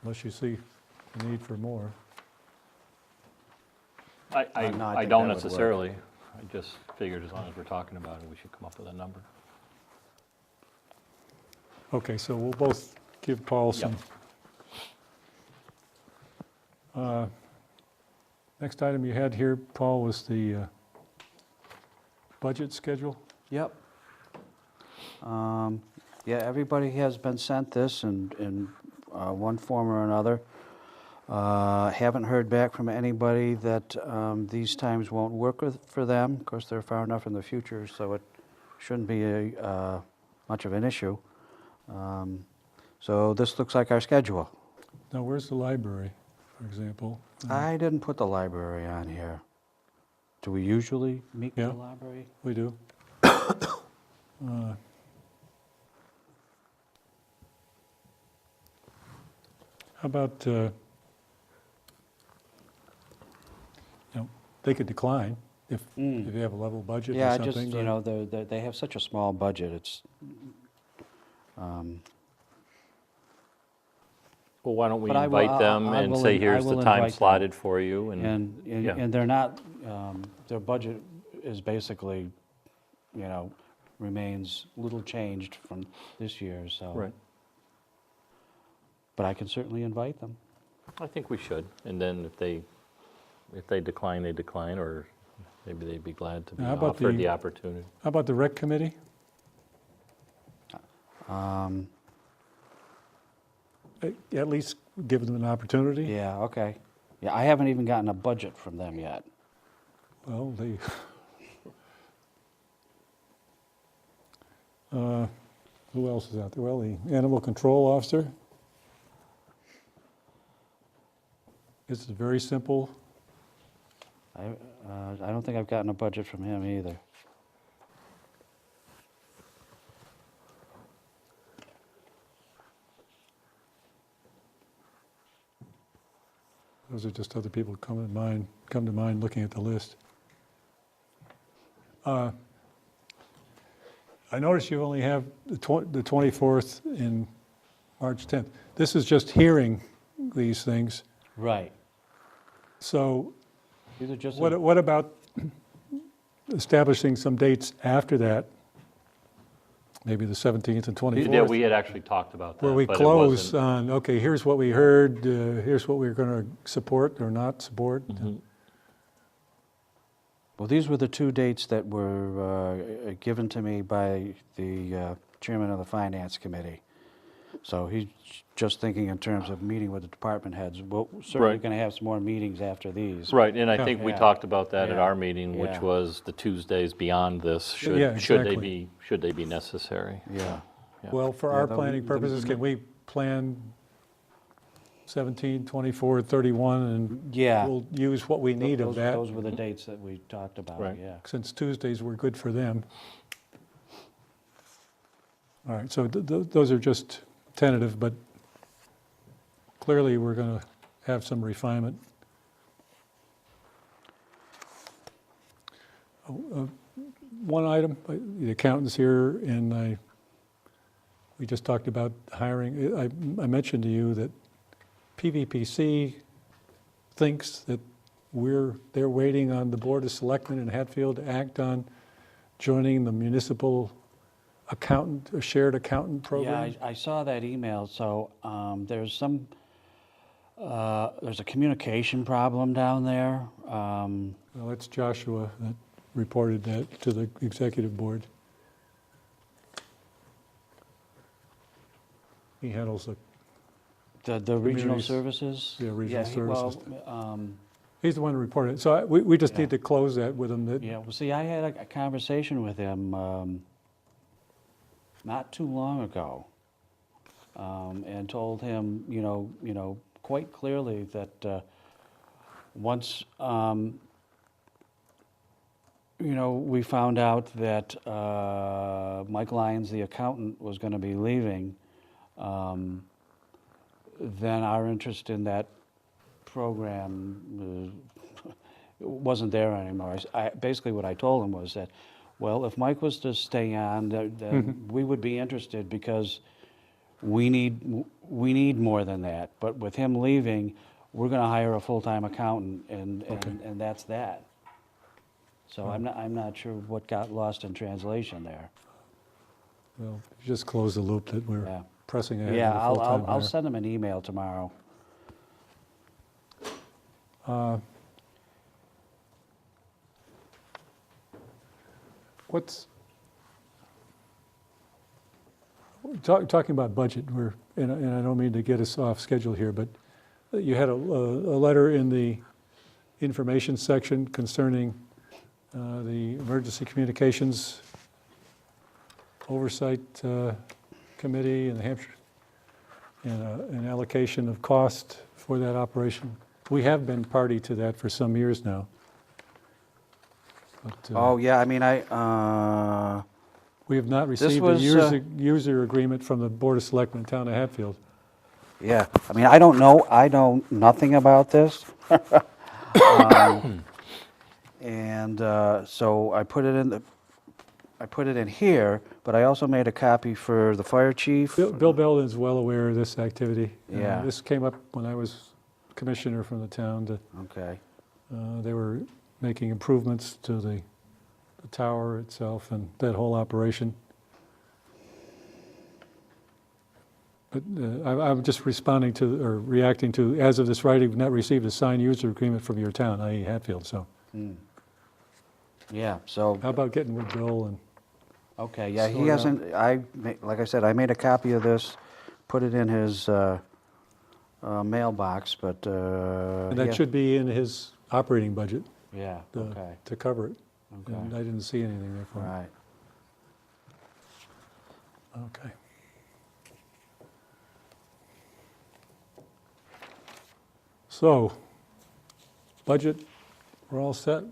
unless you see a need for more. I No, I think don't that would work. necessarily. I just figured as long as we're talking about it, we should come up with a number. Okay, so we'll both give Paul some. Next item you had here, Paul, was the budget schedule. Yep. Yeah, everybody has been sent this in one form or another. Haven't heard back from anybody that these times won't work for them. Of course, they're far enough in the future, so it shouldn't be much of an issue. So this looks like our schedule. Now, where's the library, for example? I didn't put the library on here. Do we usually meet with Yeah. the library? We do. How about, they could decline if you have a level budget or Yeah, something. just, you know, they have such a small budget, it's, Well, why don't we But I will- invite them I and will say, in- I here's the will time invite them. slotted for you, and, and yeah. and they're not, their budget is basically, you know, remains little changed from this year, so. Right. But I can certainly invite them. I think we should, and then if they decline, they decline, or maybe they'd be glad to be Now, how about offered the- the opportunity. How about the rec committee? At least give them an opportunity? Yeah, okay. Yeah, I haven't even gotten a budget from them yet. Well, they, who else is out there? Well, the animal control officer. It's very simple. I don't think I've gotten a budget from him either. Those are just other people who come to mind looking at the list. I notice you only have the 24th and March 10th. This is just hearing these things. Right. So These are just, what about establishing some dates after that? Maybe the 17th and 24th? Yeah, we had actually talked about that. Where we but it close wasn't- on, okay, here's what we heard, here's what we're going to support or not support. well, these were the two dates that were given to me by the chairman of the finance committee. So he's just thinking in terms of meeting with the department heads. We're certainly Right. going to have some more meetings after these. Right, and I think we Yeah. talked about that at Yeah. our meeting, which Yeah. was the Tuesdays beyond this, Yeah, should they exactly. be necessary. Yeah. Yeah. Well, for Yeah, our the- planning the- purposes, can we plan 17, 24, 31, and Yeah. we'll use what we need of Those- that? Those were the dates that we talked about, Right. yeah. Since Tuesdays were good for them. All right, so those are just tentative, but clearly we're going to have some refinement. One item, the accountant's here, and we just talked about hiring. I mentioned to you that PVPC thinks that they're waiting on the Board of Selectmen in Hatfield to act on joining the municipal accountant, a shared accountant program. Yeah, I saw that email, so there's a communication problem down there. Well, that's Joshua that reported that to the executive board. He handles The regional Communities. services? Yeah, regional services. Well, he's the one who reported it. So we just Yeah. need to close that with him. That yeah, well, see, I had a conversation with him not too long ago, and told him, quite clearly that once, we found out that Mike Lyons, the accountant, was going to be leaving, then our interest in that program wasn't there anymore. Basically, what I told him was that, well, if Mike was to stay on, then we would be interested because we need more than that. But with him leaving, we're going to hire a full-time accountant, and that's that. So I'm not sure what got lost in translation there. well, just close the loop that we're Yeah. pressing ahead. Yeah, with a full-time I'll hire. send him an email tomorrow. What's talking about budget? And I don't mean to get us off schedule here, but you had a letter in the information section concerning the Emergency Communications Oversight Committee in the Hampshire, and an allocation of cost for that operation. We have been party to that for some years now. But, Oh, yeah, I mean, we have not received a was, user agreement from the Board of Selectmen in Town of Hatfield. yeah, I mean, I know nothing about this. And so I put it in here, but I also made a copy for the fire chief. Bill Belden is well aware of this activity. Yeah. This came up when I was commissioner from the town. Okay, They were making improvements to the tower itself and that whole operation. But I'm just responding to, or reacting to, as of this writing, we've not received a signed user agreement from your town, i.e. Hatfield, so yeah, so, how about getting with Bill and, okay, yeah, he sort hasn't, like I said, I made a copy of this, put it in his mailbox, but, and yeah, that should be in his operating budget yeah, okay, to cover it. And I okay, didn't see anything there for it. right. Okay. So, budget, we're all set.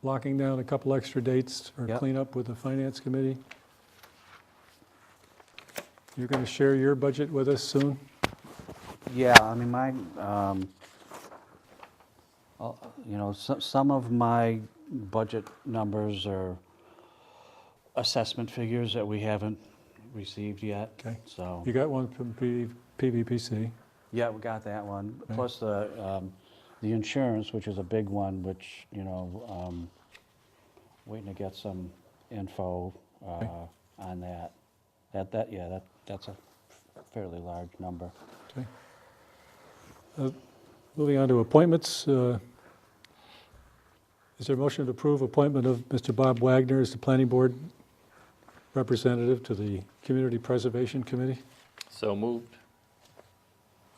Locking down a couple extra dates or Yep. cleanup with the finance committee. You're going to share your budget with us soon? Yeah, I mean, some of my budget numbers are assessment figures that we haven't received yet. Okay. So, You got one from PVPC. yeah, we got that one. Okay. Plus the insurance, which is a big one, which, waiting to get some info on that. That's a fairly large number. Okay. Moving on to appointments. Is there a motion to approve appointment of Mr. Bob Wagner as the planning board representative to the Community Preservation Committee? So moved.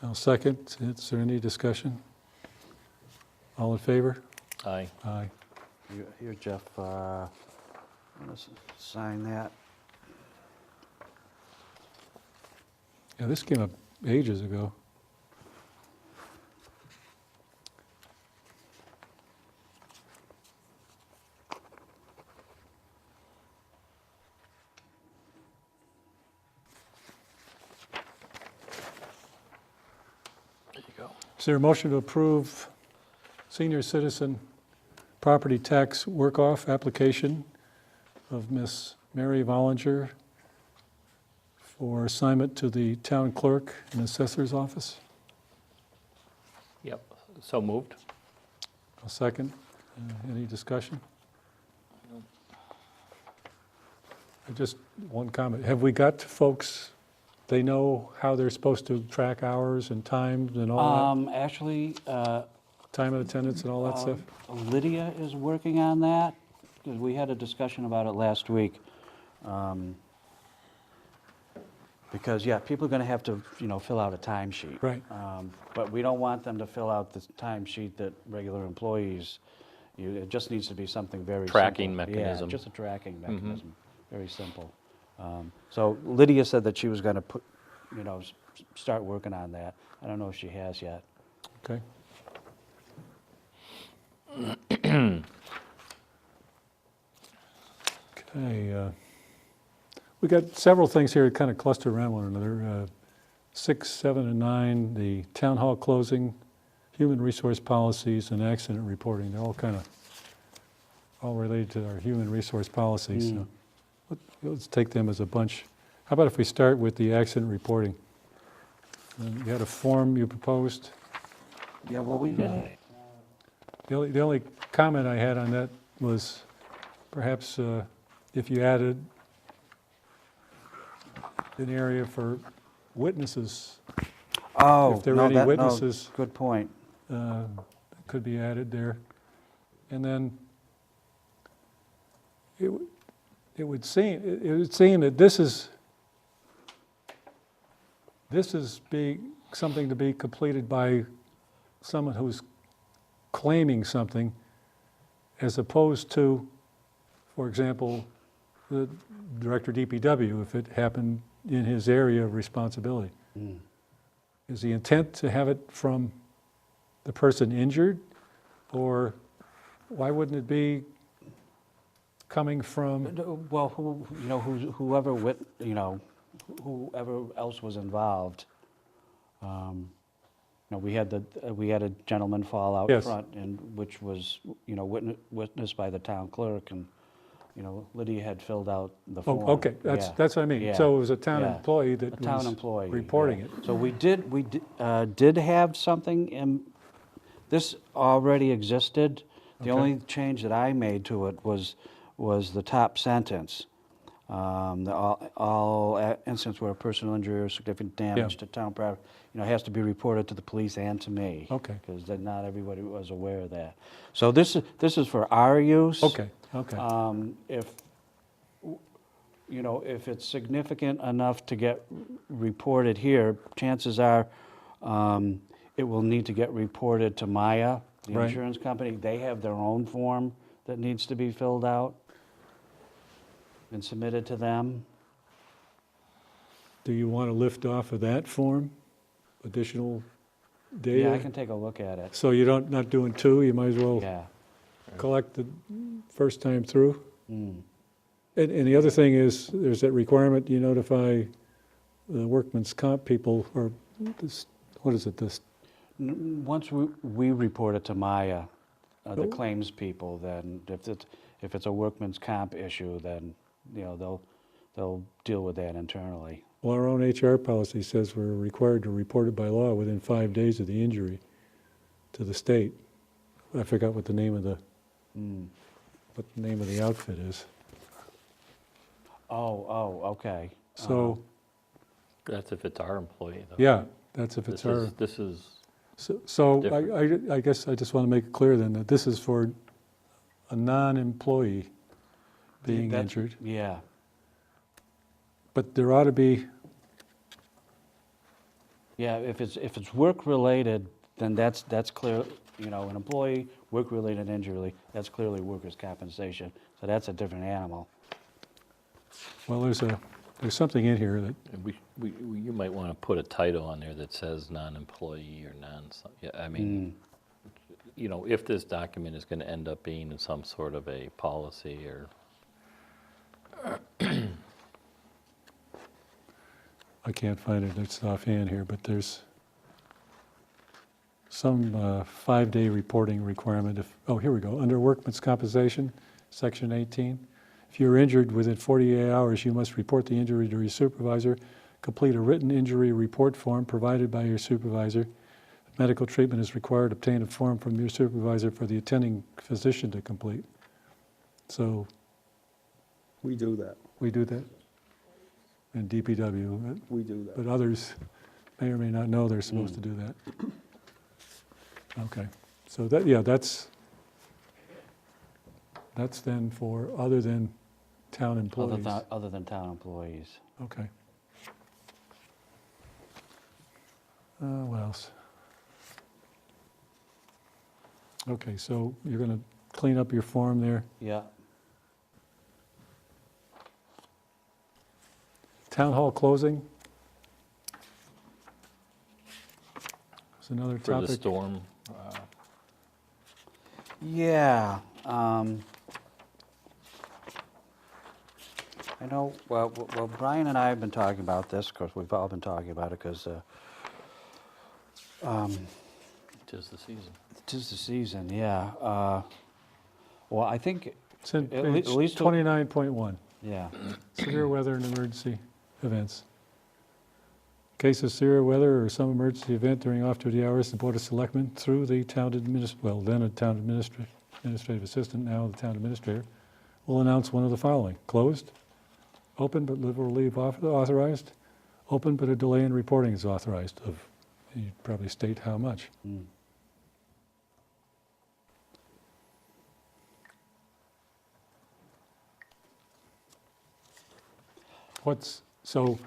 I'll second. Is there any discussion? All in favor? Aye. Aye. Here, Jeff, let's sign that. Yeah, this came up ages ago. There you go. Is there a motion to approve senior citizen property tax work-off application of Miss Mary Vollinger for assignment to the town clerk and assessor's office? Yep. So moved? A second. Any discussion? Just one comment. Have we got to folks, they know how they're supposed to track hours and times and all that? Actually, Time of attendance and all that stuff? Lydia is working on that, because we had a discussion about it last week. Because, yeah, people are going to have to, fill out a timesheet. Right. But we don't want them to fill out the timesheet that regular employees, it just needs to be something very simple. Tracking mechanism. Yeah, just a tracking mechanism, very simple. So Lydia said that she was going to put, start working on that. I don't know if she has yet. Okay. Okay. We got several things here that kind of cluster around one another. 6, 7, and 9, the town hall closing, human resource policies, and accident reporting. They're all kind of all related to our human resource policies. So let's take them as a bunch. How about if we start with the accident reporting? You had a form you proposed. Yeah, well, we did. The only comment I had on that was perhaps if you added an area for witnesses, Oh, If there are any witnesses- Good point. could be added there. And then it would seem that this is something to be completed by someone who's claiming something, as opposed to, for example, the director DPW, if it happened in his area of responsibility. Is the intent to have it from the person injured, or why wouldn't it be coming from? Well, whoever whoever else was involved. We had a gentleman fall out Yes. front, and which was witnessed by the town clerk, and Lydia had filled out the form. Oh, okay, Yeah. that's what I mean. Yeah. So it was a town Yeah. employee A that town was employee. reporting yeah. it. So we did have something in, this already existed. The Okay. only change that I made to it was the top sentence. All incidents where personal injury or significant damage Yeah. to town property, has to be reported to the police and to me. Okay. Because not everybody was aware of that. So this is for our use. Okay. If it's significant enough to get reported here, chances are it will need to get reported to Maya, the Right. insurance company. They have their own form that needs to be filled out and submitted to them. Do you want to lift off of that form additional data? Yeah, I can take a look at it. So you're not doing two, you might as well Yeah. collect the first time through? Mm. And the other thing is, there's that requirement you notify the workman's comp people, or this, what is it, this, Once we report it to Maya, the Oh. claims people, then if it's a workman's comp issue, then, they'll deal with that internally. well, our own HR policy says we're required to report it by law within 5 days of the injury to the state. I forgot what the name of the outfit is. Oh, okay. So, That's if it's our employee, though. yeah, that's if it's our, This is, so different. I guess I just want to make it clear then that this is for a non-employee being That's- injured. Yeah. But there ought to be, Yeah, if it's work-related, then that's clear, an employee, work-related injury, that's clearly workers' compensation, so that's a different animal. well, there's something in here that, you might want to put a title on there that says non-employee or yeah, I mean, if this document is going to end up being in some sort of a policy or, I can't find it, it's offhand here, but there's some 5-day reporting requirement. Here we go. Under workman's compensation, section 18, if you're injured within 48 hours, you must report the injury to your supervisor, complete a written injury report form provided by your supervisor, medical treatment is required, obtain a form from your supervisor for the attending physician to complete. So We do that. we do that in DPW, We do that. but others may or may not know they're supposed to do that. Okay, so that, yeah, that's then for other than town employees. Other than town employees. Okay. What else? Okay, so you're going to clean up your form there. Yeah. Town hall closing. It's another For the topic. storm, Yeah. I know, well, Brian and I have been talking about this, because we've all been talking about it, because 'tis the season. tis the season, yeah. Well, I think, It's in at page least- 29.1, yeah, severe weather and emergency events. In case of severe weather or some emergency event during off-duty hours, the Board of Selectmen, through the town then a town administrative assistant, now the town administrator, will announce one of the following: closed, open but liberal leave authorized, open but a delay in reporting is authorized. You probably state how much.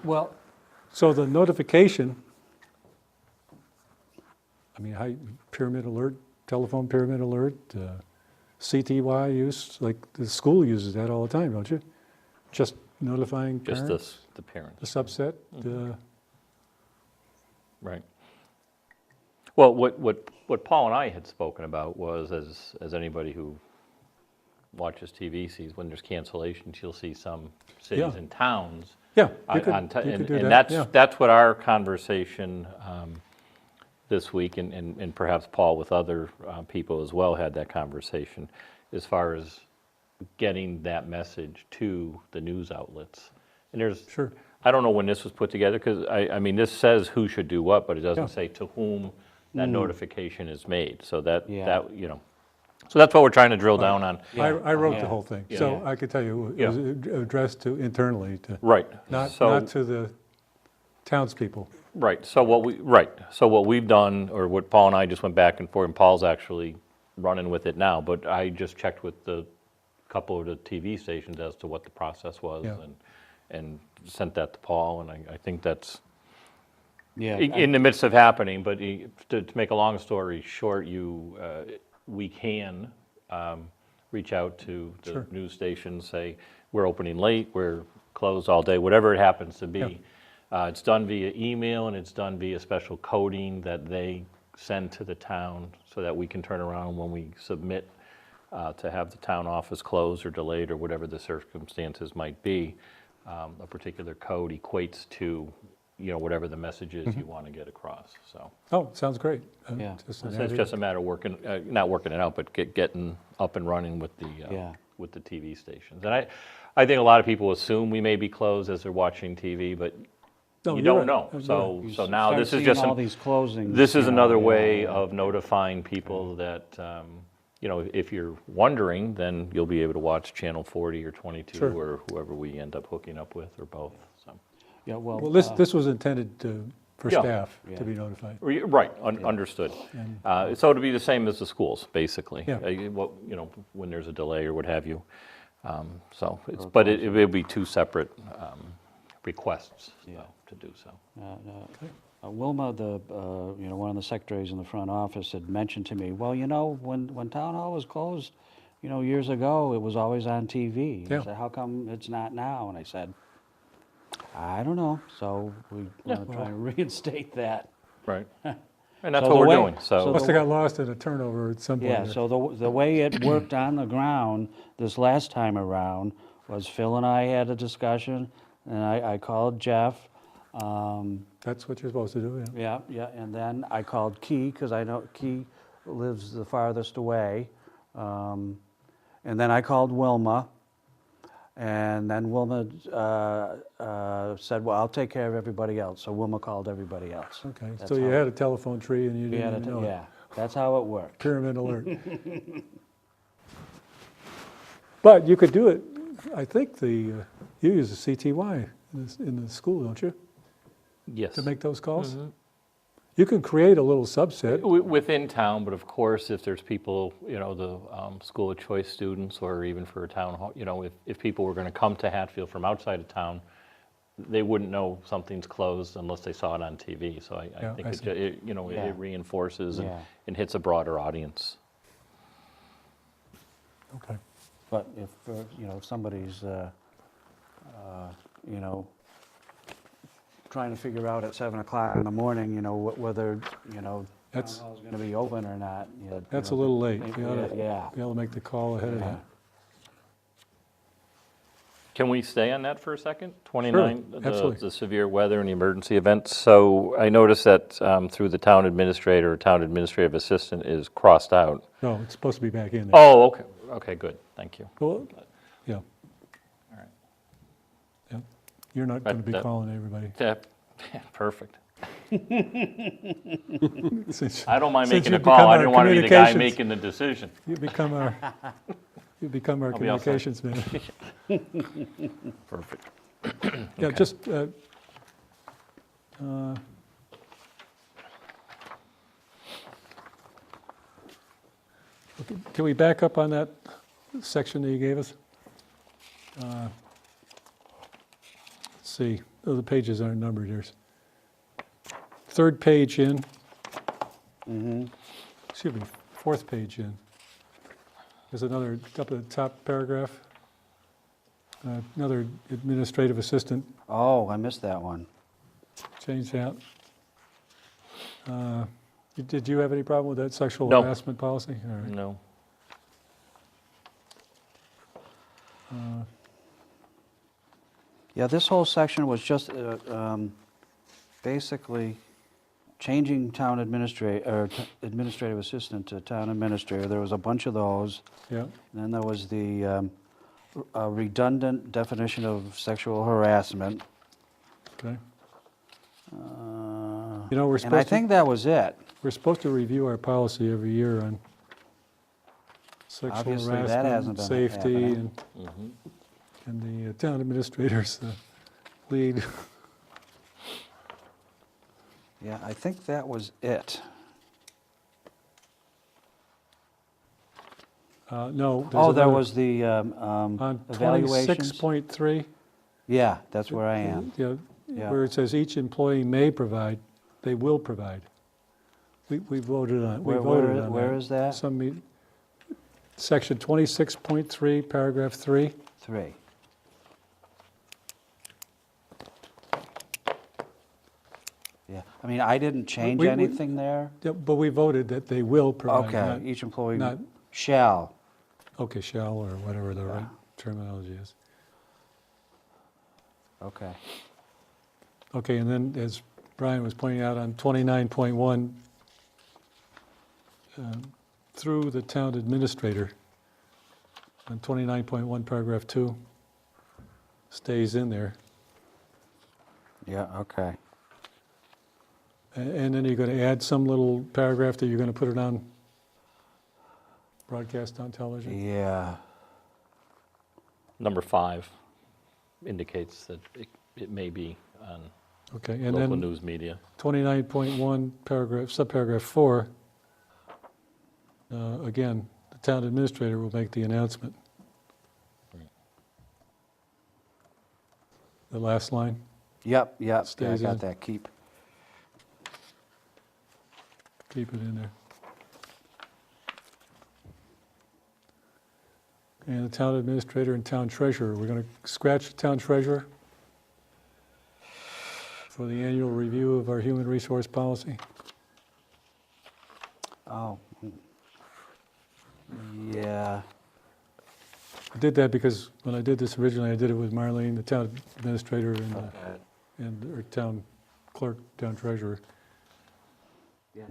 well, So the notification, I mean, pyramid alert, telephone pyramid alert, CTY use, like the school uses that all the time, don't you? Just notifying Just parents, the parents. the subset, Right. Well, what Paul and I had spoken about was, as anybody who watches TV sees, when there's cancellations, you'll see some cities Yeah. and towns. yeah, you on- could on ti- you could do and that, yeah. that's what our conversation this week, and perhaps Paul with other people as well had that conversation, as far as getting that message to the news outlets. And there's, Sure. I don't know when this was put together, because I mean, this says who should do what, but it Yeah. doesn't say to whom that notification is made. So Yeah. that, so that's what we're trying to drill down on. I wrote Yeah. the whole thing, Yeah. so I could tell you, it was addressed to internally, Right. not So- to the townspeople. Right, so what we've done, or what Paul and I just went back and forth, and Paul's actually running with it now, but I just checked with the couple of the TV stations as to what the process was, Yeah. and sent that to Paul, and I think that's yeah. in the midst of happening, but to make a long story short, we can reach out to the Sure. news stations, say, we're opening late, we're closed all day, whatever it happens to be. It's done via email, and it's done via special coding that they send to the town, so that we can turn around when we submit to have the town office closed or delayed, or whatever the circumstances might be. A particular code equates to, whatever the message is you want to get across, so. Oh, sounds great. Yeah. Just an So it's added- just a matter of not working it out, but getting up and running with the, Yeah. with the TV stations. And I think a lot of people assume we may be closed as they're watching TV, but No, you you're don't right. know. You're So, right. so now Start this is seeing just, all these closings. this is you know, another yeah, way yeah. of notifying people that, if you're wondering, then you'll be able to watch Channel 40 or 22, Sure. or whoever we end up hooking up with, or both, so. Yeah, Well, this was intended for Yeah. staff Yeah. to be notified. Right, understood. So it'd be the same as the schools, basically. Yeah. When there's a delay or what have you. But it will be two separate requests Yeah. to do so. Wilma, one of the secretaries in the front office had mentioned to me, well, when town hall was closed, years ago, it was always on TV. Yeah. I said, how come it's not now? And I said, I don't know, so we want to try and reinstate that. Right. And that's So what the we're way- doing, so so. Must have got lost in a turnover at some point. Yeah, there. so the way it worked on the ground this last time around was Phil and I had a discussion, and I called Jeff. That's what you're supposed to do, yeah. Yeah, and then I called Key, because I know Key lives the farthest away. And then I called Wilma, And then Wilma said, well, I'll take care of everybody else. So Wilma called everybody else. Okay, That's so you how- had a telephone tree and you we had didn't even know it. Yeah, that's how it worked. Pyramid alert. But you could do it, I think you use a CTY in the school, don't you, Yes. to make those calls? You can create a little subset. Within town, but of course, if there's people, the school of choice students, or even for a town hall, if people were going to come to Hatfield from outside of town, they wouldn't know something's closed unless they saw it on TV. So I Yeah, think I it, see. ju- it, you know, Yeah. it reinforces Yeah. and hits a broader audience. Okay. But if, if somebody's, trying to figure out at 7 o'clock in the morning, whether, town That's- hall's going to be open or not. That's a little late. You ought to Yeah. be able to make the call ahead of Yeah. that. Can we stay on that for a second? 29, absolutely. the severe weather and emergency events. So I noticed that through the town administrator, or town administrative assistant is crossed out. No, it's supposed to be back in there. Oh, okay, okay, good, thank you. Well, yeah, All right. yeah. You're not going to be That- calling everybody. Perfect. Since I don't mind Since making a you've call, become I our didn't want to be the guy communications- making the decision. You become our, you become our I'll be all set. communications man. Perfect. Yeah, Okay. just, okay, can we back up on that section that you gave us? Let's see, oh, the pages aren't numbered here. Third page in. Excuse me, fourth page in. There's another, up at the top paragraph. Another administrative assistant. Oh, I missed that one. Change that. Did you have any problem with that sexual No. harassment policy? All right. No. Yeah, this whole section was just basically changing town administrator, or administrative assistant to town administrator. There was a bunch of those. Yeah, And then there was the redundant definition of sexual harassment. okay. Uh, You know, we're And I supposed to, think that was it. we're supposed to review our policy every year on sexual Obviously, that harassment, hasn't been safety, happening. and the town administrator's lead. Yeah, I think that was it. No. there's Oh, there another- was the On evaluations. 26.3. Yeah, that's where I am. Yeah, Yeah. where it says each employee may provide, they will provide. We voted on, we voted on that. Where is that? Section 26.3, paragraph 3. 3. Yeah, I mean, I didn't change we- anything there. Yeah, but we voted that they will provide. Okay, not- each employee not- shall. Okay, shall, or whatever the right terminology is. Okay. Okay, and then as Brian was pointing out on 29.1, through the town administrator, on 29.1, paragraph 2, stays in there. Yeah, okay. And then you're going to add some little paragraph that you're going to put it on broadcast on television? Yeah. Number 5 indicates that it may be on Okay, and local then news media. 29.1, paragraph, subparagraph 4, again, the town administrator will make the announcement. The last line, Yep, yep, yeah, I Stays got in. that, keep. keep it in there. And the town administrator and town treasurer, we're going to scratch the town treasurer for the annual review of our human resource policy. Oh. Yeah, I did that because when I did this originally, I did it with Marlene, the town administrator, and our town clerk, town treasurer.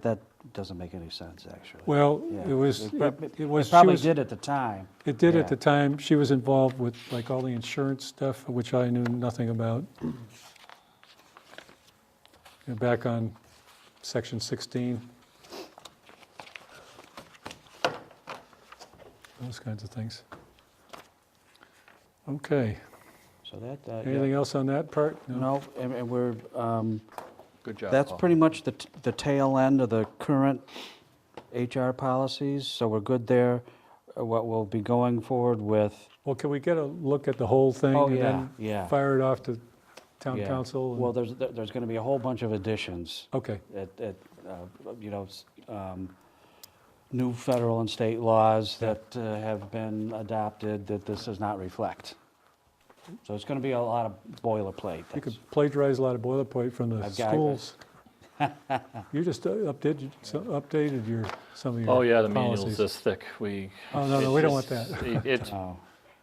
That doesn't make any sense, actually. Well, Yeah. it was, it was, It she probably was, did at the time. it did yeah. at the time. She was involved with like all the insurance stuff, which I knew nothing about. And back on section 16. Those kinds of things. Okay. So that, Anything else on that part? No, and we're, Good job, that's Paul. pretty much the tail end of the current HR policies, so we're good there. What we'll be going forward with, Well, can we get a look at the whole thing? Oh, and yeah, then yeah. fire it off to town yeah. council? Well, there's going to be a whole bunch of additions Okay, you know, new federal and state laws that have been adopted that this does not reflect. So it's going to be a lot of boilerplate. you That's- could plagiarize a lot of boilerplate from the I've got- schools. You just updated some of your Oh, yeah, the manual's policies. this thick. We. Oh, no, it's we don't want just- that. Oh.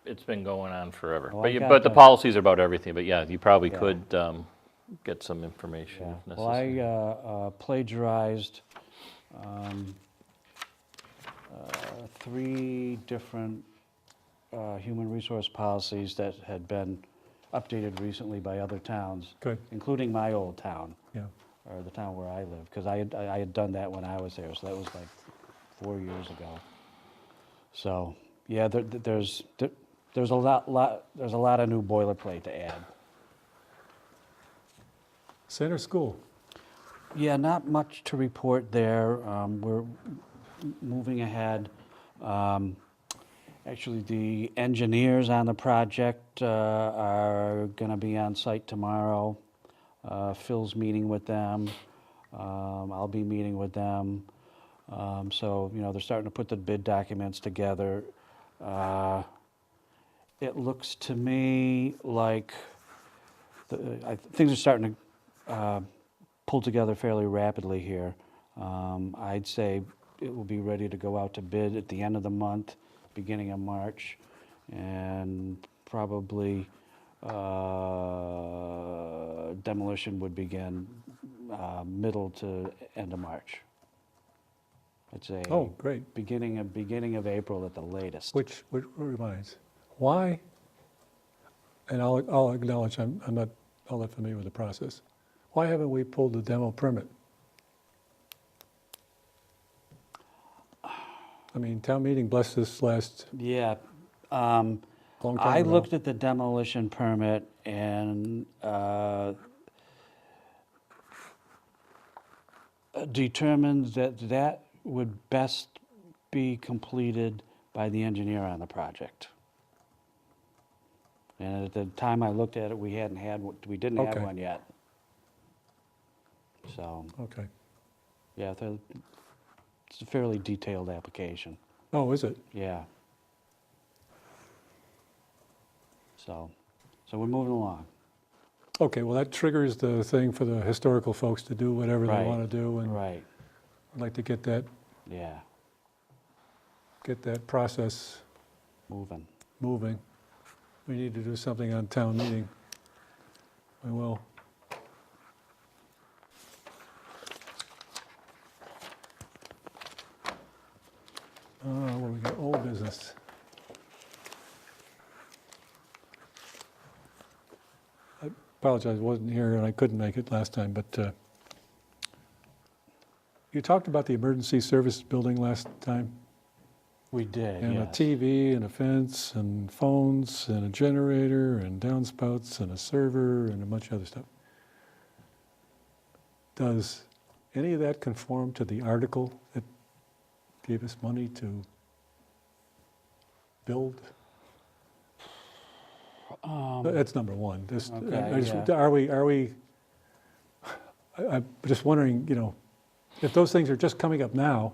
It's been going on forever. Well, But I you- got but the that. policies are about everything, but yeah, you probably Yeah. could get some information Yeah. if Well, necessary. I plagiarized 3 different human resource policies that had been updated recently by other towns, Good, including my old town, yeah. or the town where I live, because I had done that when I was there, so that was like 4 years ago. So, yeah, there's a lot of new boilerplate to add. Center school, Yeah, not much to report there. We're moving ahead. Actually, the engineers on the project are going to be on site tomorrow. Phil's meeting with them. I'll be meeting with them. So, you know, they're starting to put the bid documents together. It looks to me like things are starting to pull together fairly rapidly here. I'd say it will be ready to go out to bid at the end of the month, beginning of March, and probably demolition would begin middle to end of March. I'd say oh, great. beginning of April at the latest. Which reminds, why, and I'll acknowledge I'm not all that familiar with the process. Why haven't we pulled the demo permit? I mean, town meeting blessed this last Yeah. long time I ago. looked at the demolition permit and determined that that would best be completed by the engineer on the project. And at the time I looked at it, we didn't have Okay. one yet. So, Okay. yeah, it's a fairly detailed application, Oh, is it? yeah. So we're moving along. Okay, well, that triggers the thing for the historical folks to do whatever they Right, want to do, and Right, I'd like to get that yeah, process moving. moving. We need to do something on town meeting. We will. What we got, old business. I apologize, I wasn't here and I couldn't make it last time, but you talked about the emergency service building last time? We did, And a yes. TV and a fence and phones and a generator and downspouts and a server and a bunch of other stuff. Does any of that conform to the article that gave us money to build? That's number one. Just, Okay, I just, yeah. are we, I'm just wondering, you know, if those things are just coming up now,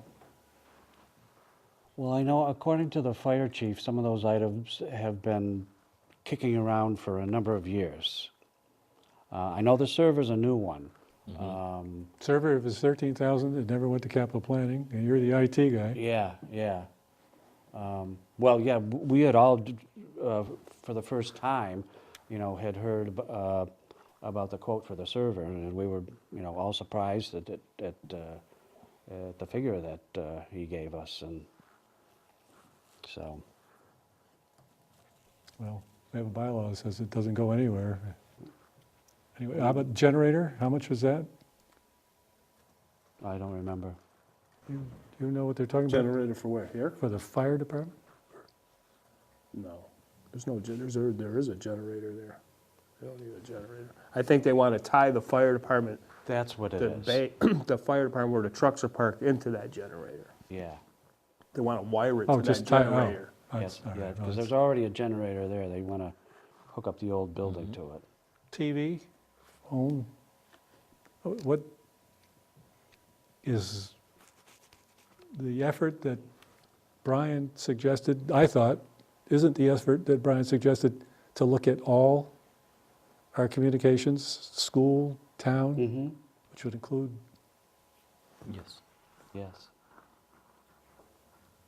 Well, I know according to the fire chief, some of those items have been kicking around for a number of years. I know the server's a new one. server, if it's 13,000, it never went to capital planning, and you're the IT guy. Yeah, yeah. Well, yeah, we had all, for the first time, you know, had heard about the quote for the server, and we were, you know, all surprised that the figure that he gave us, and so. Well, we have a bylaw that says it doesn't go anywhere. Anyway, how about generator? How much was that? I don't remember. Do you know what they're talking about? Generator for where, here? For the fire department? No, there's no, there is a generator there. They don't need a generator. I think they want to tie the fire department, That's what it the is. bay, the fire department where the trucks are parked into that generator. Yeah, They want to wire it Oh, to that just tie, generator. oh. yes, all right, yeah, well, because that's- there's already a generator there. They want to hook up the old building to it. TV, phone, what is the effort that Brian suggested, I thought, isn't the effort that Brian suggested to look at all our communications, school, town, Mm-hmm. which would include, Yes. Yes.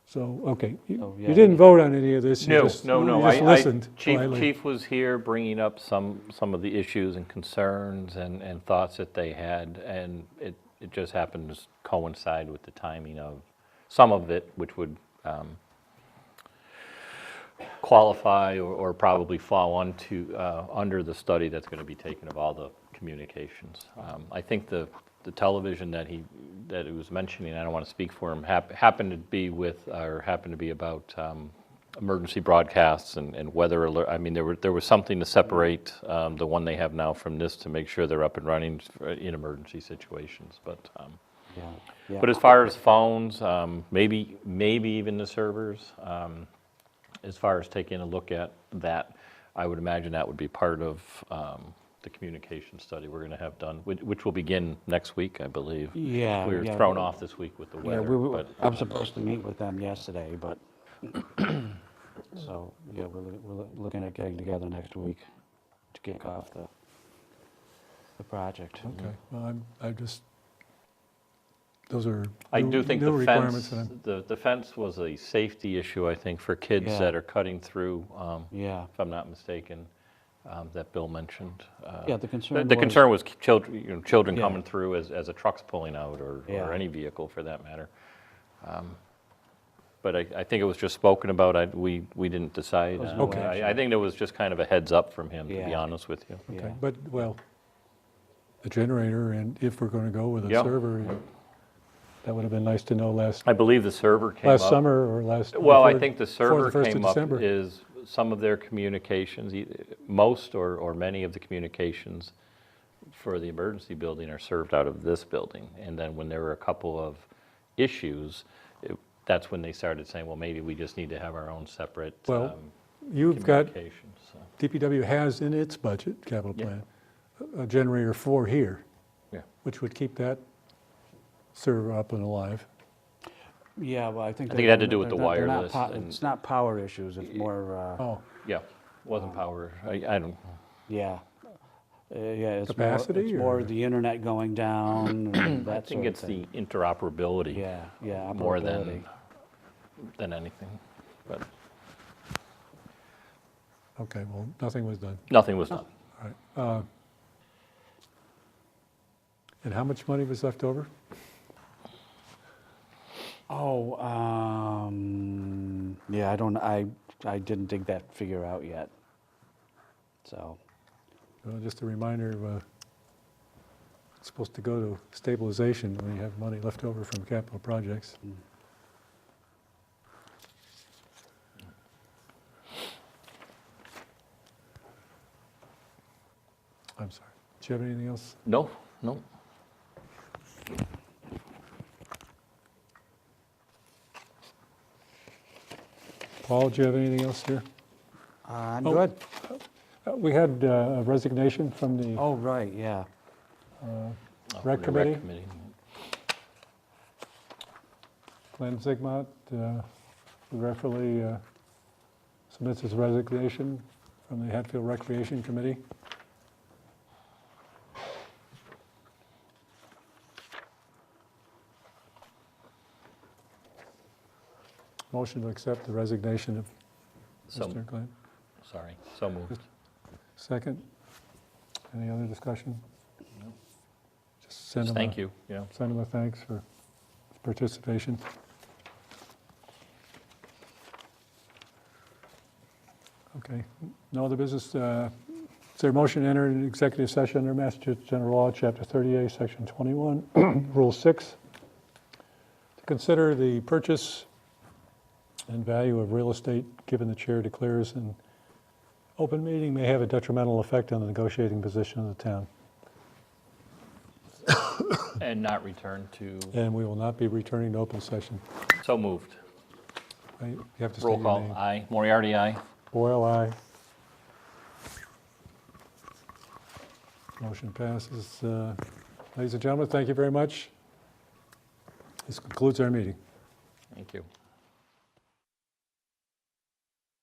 so, okay, Oh, you yeah. didn't vote on any of this, you No, just no, no. you just listened Chief politely. was here bringing up some of the issues and concerns and thoughts that they had, and it just happened to coincide with the timing of some of it, which would qualify or probably fall under the study that's going to be taken of all the communications. I think the television that he was mentioning, I don't want to speak for him, happened to be about emergency broadcasts and weather alert. I mean, there was something to separate the one they have now from this to make sure they're up and running in emergency situations. But Yeah. Yeah. but as far as phones, maybe even the servers, as far as taking a look at that, I would imagine that would be part of the communication study we're going to have done, which will begin next week, I believe. Yeah, We were yeah. thrown off this week with the Yeah, weather, we but I was supposed to meet with them yesterday, but, so, yeah, we're looking at getting together next week to kick off the project. Okay, well, I just, those are I new do think new the requirements. fence, that I'm- the fence was a safety issue, I think, for kids Yeah. that are cutting through, Yeah, if I'm not mistaken, that Bill mentioned. yeah, the concern The was. concern was children Yeah. coming through as a truck's pulling out, or Yeah. any vehicle for that matter. But I think it was just spoken about, we didn't decide. There was on no it. action. I think there was just kind of a heads up from him, to be Yeah. honest with you. Yeah. Okay, but, well, the generator, and if we're going to go with a Yeah. server, that would have been nice to know last I believe the server came up. summer or last. Well, I before- think the before server 1st of came up December. is some of their communications, most or many of the communications for the emergency building are served out of this building. And then when there were a couple of issues, that's when they started saying, well, maybe we just need to have our own separate Well, You've got, communications. So, DPW has in its budget, capital Yeah. plan, a generator for here, yeah. which would keep that server up and alive. Yeah, well, I think. I think it had to do with the they're not wireless and- It's not power issues, it's more, Oh, Yeah, wasn't power, I don't, yeah. Yeah, it's more, Capacity, it's more or- the internet going down and I that think sort of it's thing. the interoperability. Yeah, yeah, More operability. than anything, but okay, well, nothing was done. nothing was done. All right. And how much money was left over? Oh, yeah, I didn't dig that figure out yet. So, Well, just a reminder, it's supposed to go to stabilization when you have money left over from capital projects. I'm sorry. Do you have anything else? No, no. Paul, do you have anything else here? I'm Oh. good. We had a resignation from the Oh, right, yeah. Rec The Committee. Committee. Glenn Zigmont regretfully submits his resignation from the Hatfield Recreation Committee. Motion to accept the resignation of So, Mr. Glenn. sorry, so moved. Second. Any other discussion? Just send him Thank you, yeah. Send him a thanks for participation. Okay, no other business. Is there a motion to enter an executive session under Massachusetts General Law, Chapter 38, Section 21, Rule 6, to consider the purchase and value of real estate, given the chair declares an open meeting may have a detrimental effect on the negotiating position of the town. And not return to, And we will not be returning to open session. so moved. Right, you have to state Roll your call, name. aye. Moriarty, aye. Boyle, aye. Motion passes. Ladies and gentlemen, thank you very much. This concludes our meeting. Thank you.